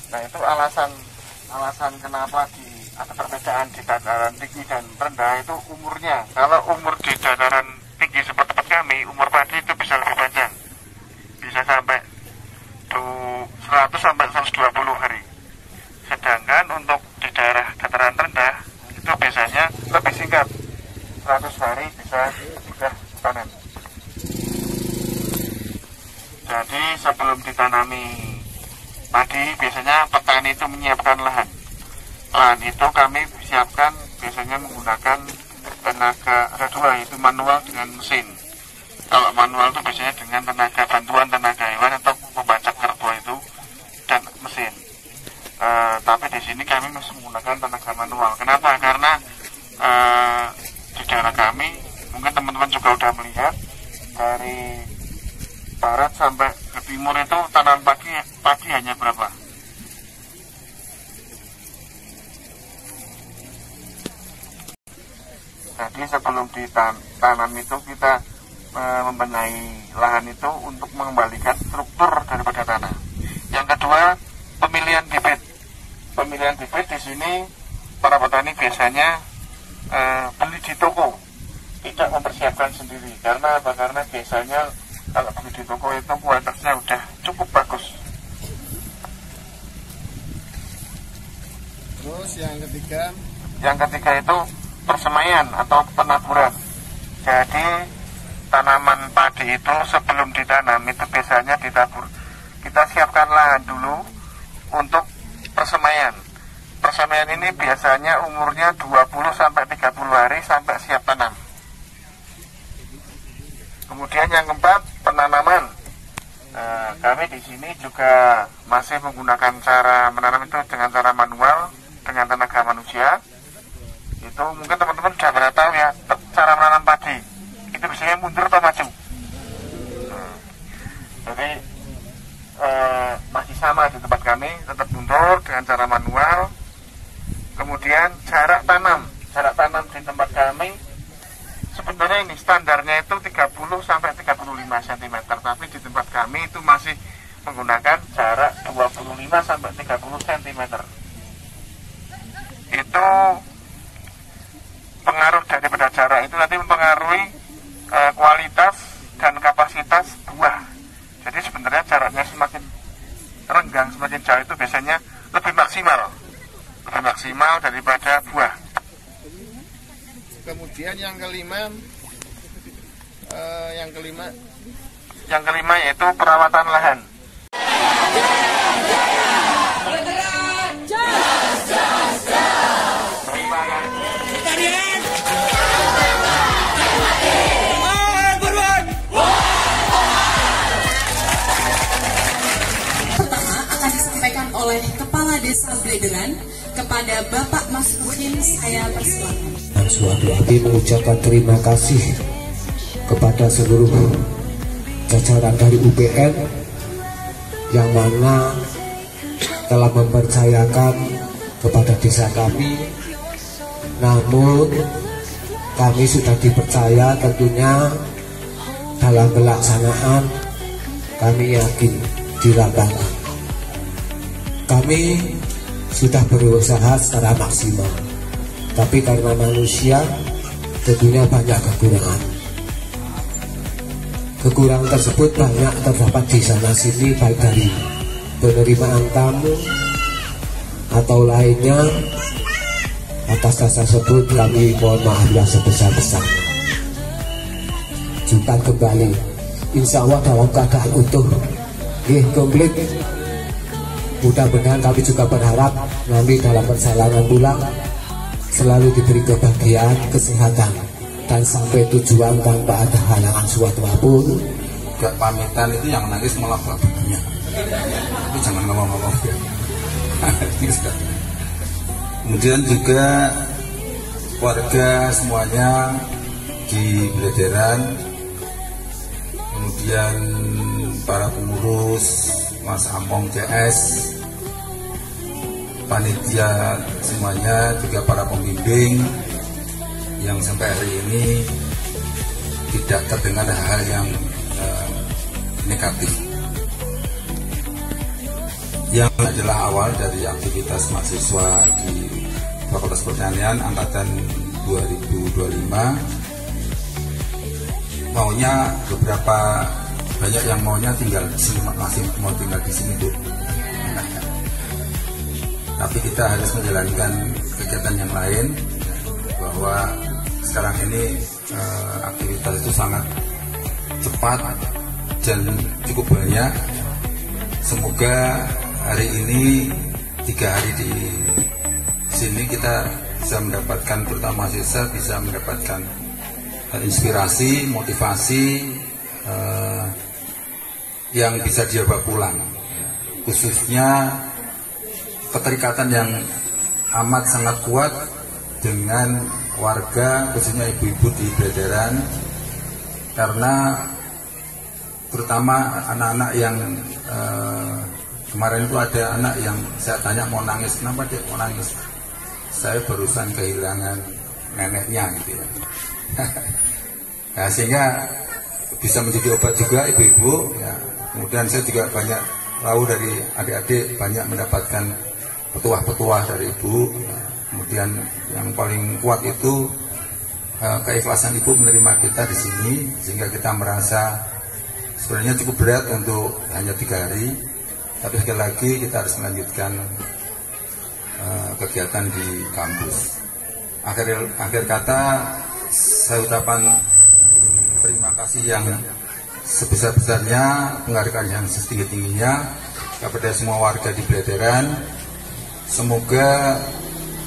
C: Nah itu alasan kenapa ada perbedaan di dataran tinggi dan rendah itu umurnya. Kalau umur di dataran tinggi seperti tempat kami, umur padi itu bisa lebih panjang, bisa sampai 100 sampai 120 hari. Sedangkan untuk di daerah dataran rendah itu biasanya lebih singkat, 100 hari bisa sudah panen. Jadi sebelum ditanami padi biasanya petani itu menyiapkan lahan. Lahan itu kami siapkan biasanya menggunakan tenaga, ada dua, yaitu manual dengan mesin. Kalau manual itu biasanya dengan bantuan tenaga hewan atau pembacak kerbau itu dan mesin. Tapi di sini kami masih menggunakan tenaga manual. Kenapa? Karena di daerah kami, mungkin teman-teman juga sudah melihat dari barat sampai ke timur itu tanaman padi hanya berapa? Jadi sebelum ditanam itu kita membenahi lahan itu untuk mengembalikan struktur daripada tanah. Yang kedua, pemilihan bibit. Pemilihan bibit di sini para petani biasanya beli di toko, tidak mempersiapkan sendiri. Karena apa? Karena biasanya kalau beli di toko itu kualitasnya udah cukup bagus.
E: Terus yang ketiga?
C: Yang ketiga itu persemaian atau penaburan. Jadi tanaman padi itu sebelum ditanam itu biasanya ditabur. Kita siapkan lahan dulu untuk persemaian. Persemaian ini biasanya umurnya 20 sampai 30 hari sampai siap tanam. Kemudian yang keempat, penanaman. Kami di sini juga masih menggunakan cara menanam itu dengan cara manual, dengan tenaga manusia. Itu mungkin teman-teman sudah pernah tahu ya, cara menanam padi itu biasanya mundur atau maju. Jadi masih sama di tempat kami, tetap mundur dengan cara manual. Kemudian jarak tanam di tempat kami sebenarnya ini standarnya itu 30 sampai 35 cm, tapi di tempat kami itu masih menggunakan jarak 25 sampai 30 cm. Itu pengaruh daripada jarak itu nanti mempengaruhi kualitas dan kapasitas buah
E: hijau itu biasanya lebih maksimal daripada buah. Kemudian yang kelima yaitu perawatan lahan.
D: Pertama akan disampaikan oleh Kepala Desa Blederan kepada Bapak Mas Muhin, saya persilakan.
L: Dan suatu hati mengucapkan terima kasih kepada seluruh jajaran dari UPN yang mana telah mempercayakan kepada desa kami. Namun kami sudah dipercaya tentunya dalam pelaksanaan kami yakin di lapangan. Kami sudah berusaha secara maksimal, tapi karena manusia tentunya banyak kekurangan. Kekurangan tersebut banyak terdapat di sana sini, baik dari penerimaan tamu atau lainnya. Atas dasar tersebut kami mohon maaf yang sebesar-besarnya. Jumpa kembali, insya Allah dalam keadaan utuh, komplit. Mudah-mudahan kami juga berharap nanti dalam perjalanan pulang selalu diberi kebahagiaan, kesehatan, dan sampai tujuan tanpa ada halangan suatu apapun.
F: Gak pamitan itu yang nangis malah bapaknya. Itu jangan ngomong-ngomong. Kemudian juga warga semuanya di Blederan, kemudian para pengurus, Mas Ampong CS, panitia semuanya, juga para pembimbing yang sampai hari ini tidak terdengar hal yang negatif. Yang adalah awal dari aktivitas mahasiswa di Fakultas Pertanian angkatan 2025. Maunya beberapa banyak yang maunya tinggal di sini, masih mau tinggal di sini, Bu. Tapi kita harus menjalankan kegiatan yang lain, bahwa sekarang ini aktivitas itu sangat cepat dan cukup banyak. Semoga hari ini 3 hari di sini kita bisa mendapatkan, terutama mahasiswa bisa mendapatkan inspirasi, motivasi yang bisa dia bawa pulang, khususnya keterikatan yang amat sangat kuat dengan warga, khususnya ibu-ibu di Blederan, karena terutama anak-anak yang kemarin itu ada anak yang saya tanya mau nangis, kenapa dia mau nangis? Saya barusan kehilangan neneknya gitu ya. Nah, sehingga bisa menjadi obat juga ibu-ibu ya. Kemudian saya juga banyak tahu dari adik-adik, banyak mendapatkan petuah-petuah dari ibu ya. Kemudian yang paling kuat itu keikhlasan ibu menerima kita di sini, sehingga kita merasa sebenarnya cukup berat untuk hanya 3 hari. Tapi sekali lagi kita harus melanjutkan kegiatan di kampus. Akhir kata saya ucapkan terima kasih yang sebesar-besarnya, penghargaan yang setinggi-tingginya kepada semua warga di Blederan. Semoga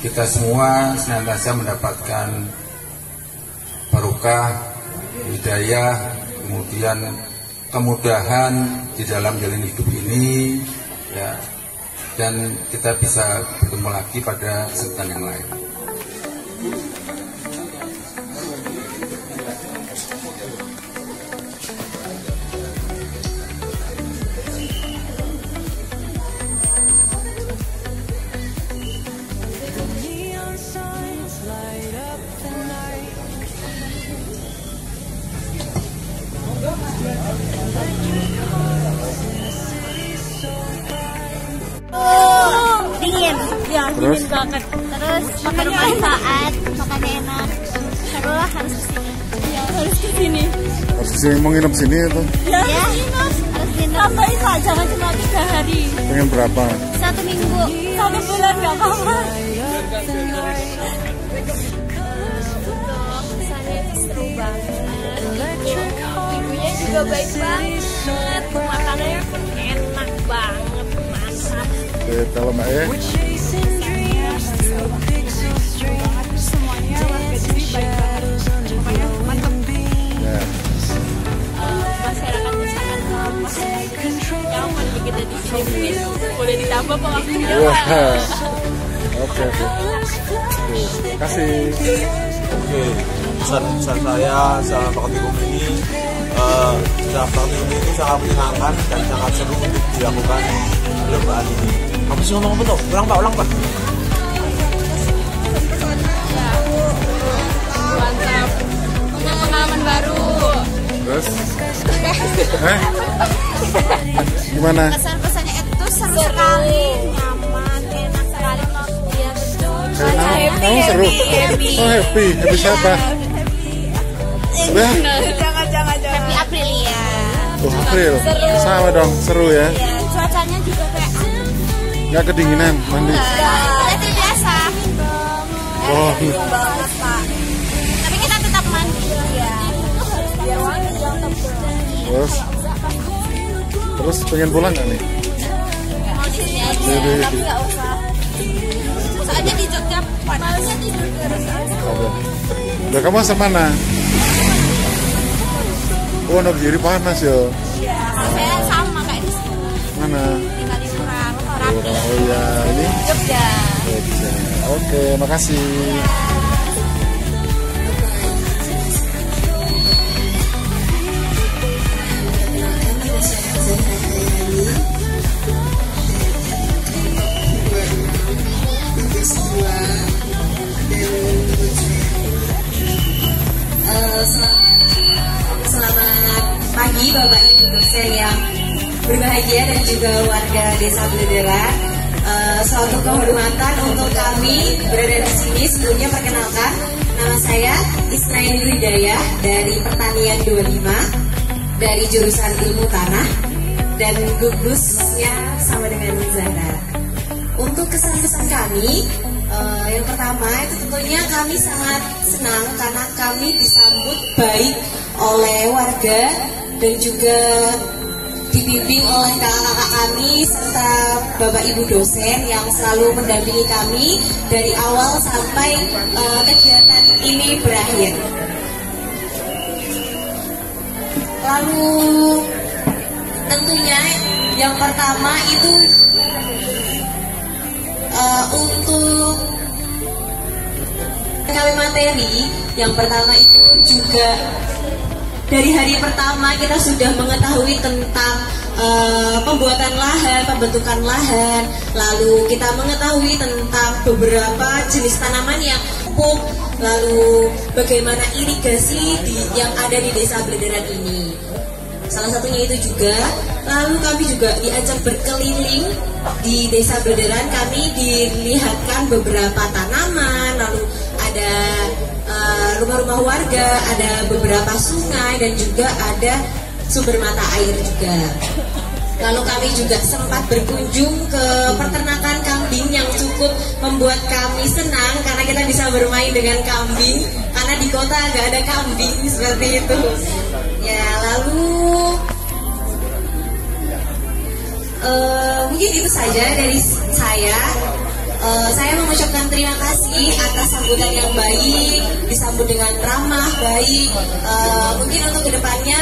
F: kita semua senantiasa mendapatkan barokah, hidayah, kemudian kemudahan di dalam jalan hidup ini ya, dan kita bisa bertemu lagi pada kesempatan yang lain.
B: Dingin, ya
A: Terus?
B: dingin banget. Terus bermanfaat, makannya enak. Terus harus kesini. Ya harus kesini.
A: Harus kesini, mau nginep sini atau?
B: Ya, harus nginep. Tambahin Pak, jangan cuma 3 hari.
A: Pengen berapa?
B: 1 minggu, 1 bulan nggak apa-apa. Kesannya itu seru banget. Ibunya juga baik banget. Makanannya pun enak banget, mantap.
A: Oke, kalau Mbak ya.
N: Semuanya warga di sini baik banget. Pokoknya mantap.
A: Ya.
B: Masyarakatnya sangat ramah. Nyaman begitu di sini. Boleh ditambah Pak waktunya.
A: Wah. Oke. Terima kasih.
O: Oke, pesan saya sama praktikum ini praktikum ini sangat menyenangkan dan sangat seru untuk dilakukan perlombaan ini. Kamu sih ngomong apa tuh? Ulang Pak.
N: Mantap. Punya pengalaman baru.
A: Terus? Gimana?
B: Kesan-kesannya itu seru sekali, nyaman, enak sekali. Iya betul.
A: Kamu seru? Oh happy siapa?
B: Jangan. Happy Aprilia.
A: Oh April, sama dong, seru ya?
B: Iya, cuacanya juga kayak
A: Nggak kedinginan, mandi?
B: udah terbiasa.
A: Oh,
B: Banget Pak. Tapi kita tetap mandi ya. Biar wangi jangan
A: terus pengen pulang nggak nih?
B: mau di sini aja, tapi nggak usah. Soalnya di Jogja panasnya di Jogja.
A: Udah kamu asal mana? Oh, Nogiri panas ya?
B: Iya, saya sama kayak di sini.
A: Mana?
B: Di Kaliurang, orang.
A: Oh ya, ini?
B: Jogja.
A: Jogja. Oke, makasih.
D: Selamat pagi Bapak Ibu dosen yang berbahagia dan juga warga Desa Blederan. Suatu kehormatan untuk kami berada di sini. Sebelumnya perkenalkan, nama saya Isnaini Hidayah dari Pertanian 25 dari jurusan Ilmu Tanah dan gugusnya sama dengan Zara. Untuk kesan-kesan kami, yang pertama itu tentunya kami sangat senang karena kami disambut baik oleh warga dan juga dibimbing oleh kakak-kakak kami serta bapak ibu dosen yang selalu mendampingi kami dari awal sampai kegiatan ini berakhir. Lalu tentunya yang pertama itu untuk kami materi yang pertama itu juga dari hari pertama kita sudah mengetahui tentang pembuatan lahan, pembentukan lahan, lalu kita mengetahui tentang beberapa jenis tanaman yang pupuk, lalu bagaimana irigasi yang ada di Desa Blederan ini. Salah satunya itu juga, lalu kami juga diajak berkeliling di Desa Blederan. Kami dilihatkan beberapa tanaman, lalu ada rumah-rumah warga, ada beberapa sungai dan juga ada sumber mata air juga. Lalu kami juga sempat berkunjung ke peternakan kambing yang cukup membuat kami senang karena kita bisa bermain dengan kambing karena di kota nggak ada kambing seperti itu. Ya, lalu mungkin itu saja dari saya. Saya mengucapkan terima kasih atas sambutan yang baik, disambut dengan ramah, baik. Mungkin untuk kedepannya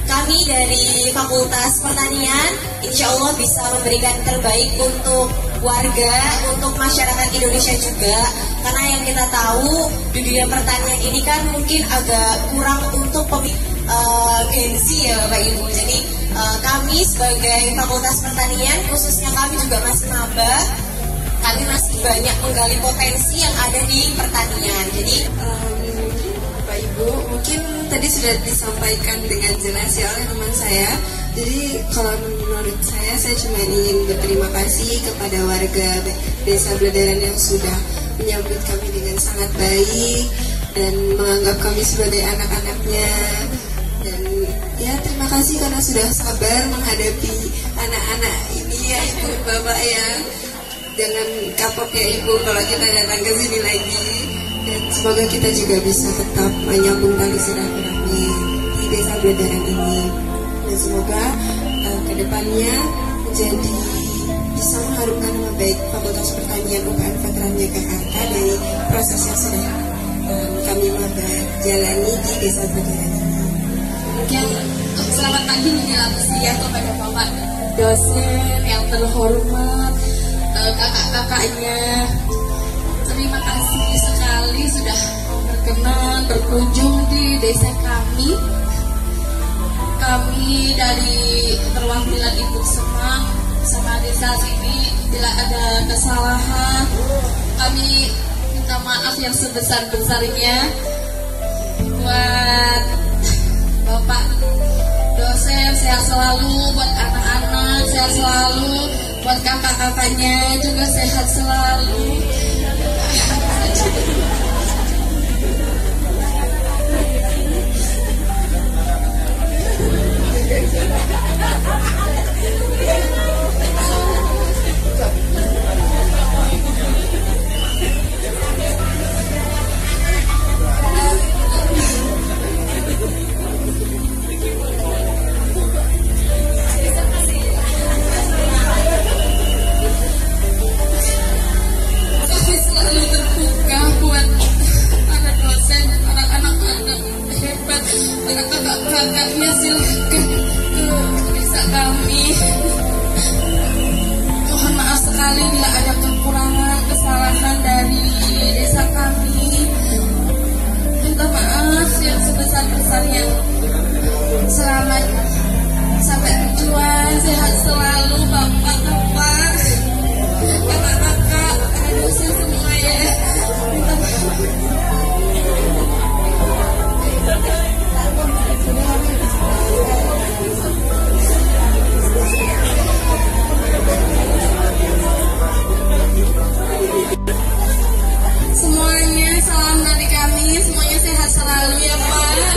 D: kami dari Fakultas Pertanian insya Allah bisa memberikan terbaik untuk warga, untuk masyarakat Indonesia juga. Karena yang kita tahu di dunia pertanian ini kan mungkin agak kurang untuk Gen Z ya Bapak Ibu. Jadi kami sebagai Fakultas Pertanian, khususnya kami juga masih maba, kami masih banyak menggali potensi yang ada di pertanian. Jadi
P: Bapak Ibu, mungkin tadi sudah disampaikan dengan jelas ya oleh teman saya. Jadi kalau menurut saya cuma ingin berterima kasih kepada warga Desa Blederan yang sudah menyambut kami dengan sangat baik dan menganggap kami sebagai anak-anaknya. Dan ya Ya, terima kasih karena sudah sabar menghadapi anak-anak ini ya Ibu Bapak ya. Jangan kapok ya Ibu kalau kita datang ke sini lagi. Dan semoga kita juga bisa tetap menyambung tali silaturahmi di Desa Bledaran ini. Dan semoga kedepannya menjadi bisa mengharumkan nama baik Fakultas Pertanian UPN Veteran Yogyakarta dari proses yang sudah kami jalani di Desa Bledaran ini.
Q: Yang selamat pagi menjelang siang kepada Bapak dosen yang terhormat, kakak-kakaknya. Terima kasih sekali sudah berkenan berkunjung di desa kami. Kami dari perwakilan Ibu Semang sama desa sini, bila ada kesalahan kami minta maaf yang sebesar-besarnya. Buat Bapak dosen sehat selalu, buat anak-anak sehat selalu, buat kakak-kakaknya juga sehat selalu. Selalu terbuka buat para dosen, para anak-anak hebat, para kakak-kakaknya. Silakan ke desa kami. Mohon maaf sekali bila ada kekurangan, kesalahan dari desa kami. Minta maaf yang sebesar-besarnya. Selamat sampai tujuan, sehat selalu Bapak-bapak, kakak-kakak, dosen semua ya. Minta maaf. Semuanya salam dari kami, semuanya sehat selalu ya Pak.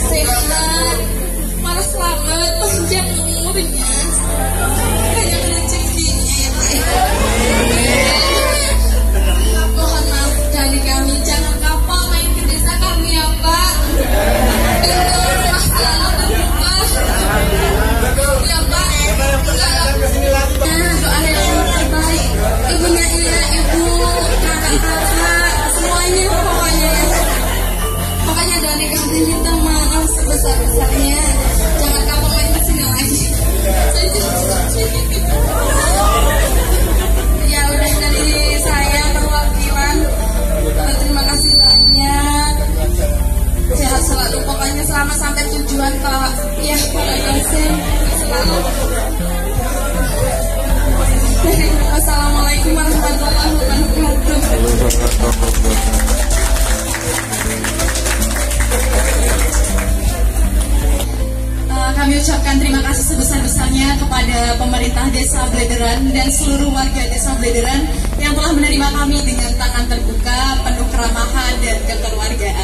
Q: Sehat, malah selamat, panjang umurnya, banyak rezekinya ya Pak. Mohon maaf dari kami, jangan kapal main ke desa kami ya Pak. Rumah selalu terbuka ya Pak. Doa yang terbaik, ibunya Ira, ibu, kakak-kakak, semuanya pokoknya dari kami minta maaf sebesar-besarnya. Jangan kamu main kesini lagi. Ya udah, dari saya perwakilan, terima kasih banyak. Sehat selalu, pokoknya selamat sampai tujuan Pak. Ya para dosen selalu. Assalamualaikum warahmatullahi wabarakatuh. Kami ucapkan terima kasih sebesar-besarnya kepada pemerintah Desa Bledaran dan seluruh warga Desa Bledaran yang telah menerima kami dengan tangan terbuka, penuh keramahan dan kekeluargaan.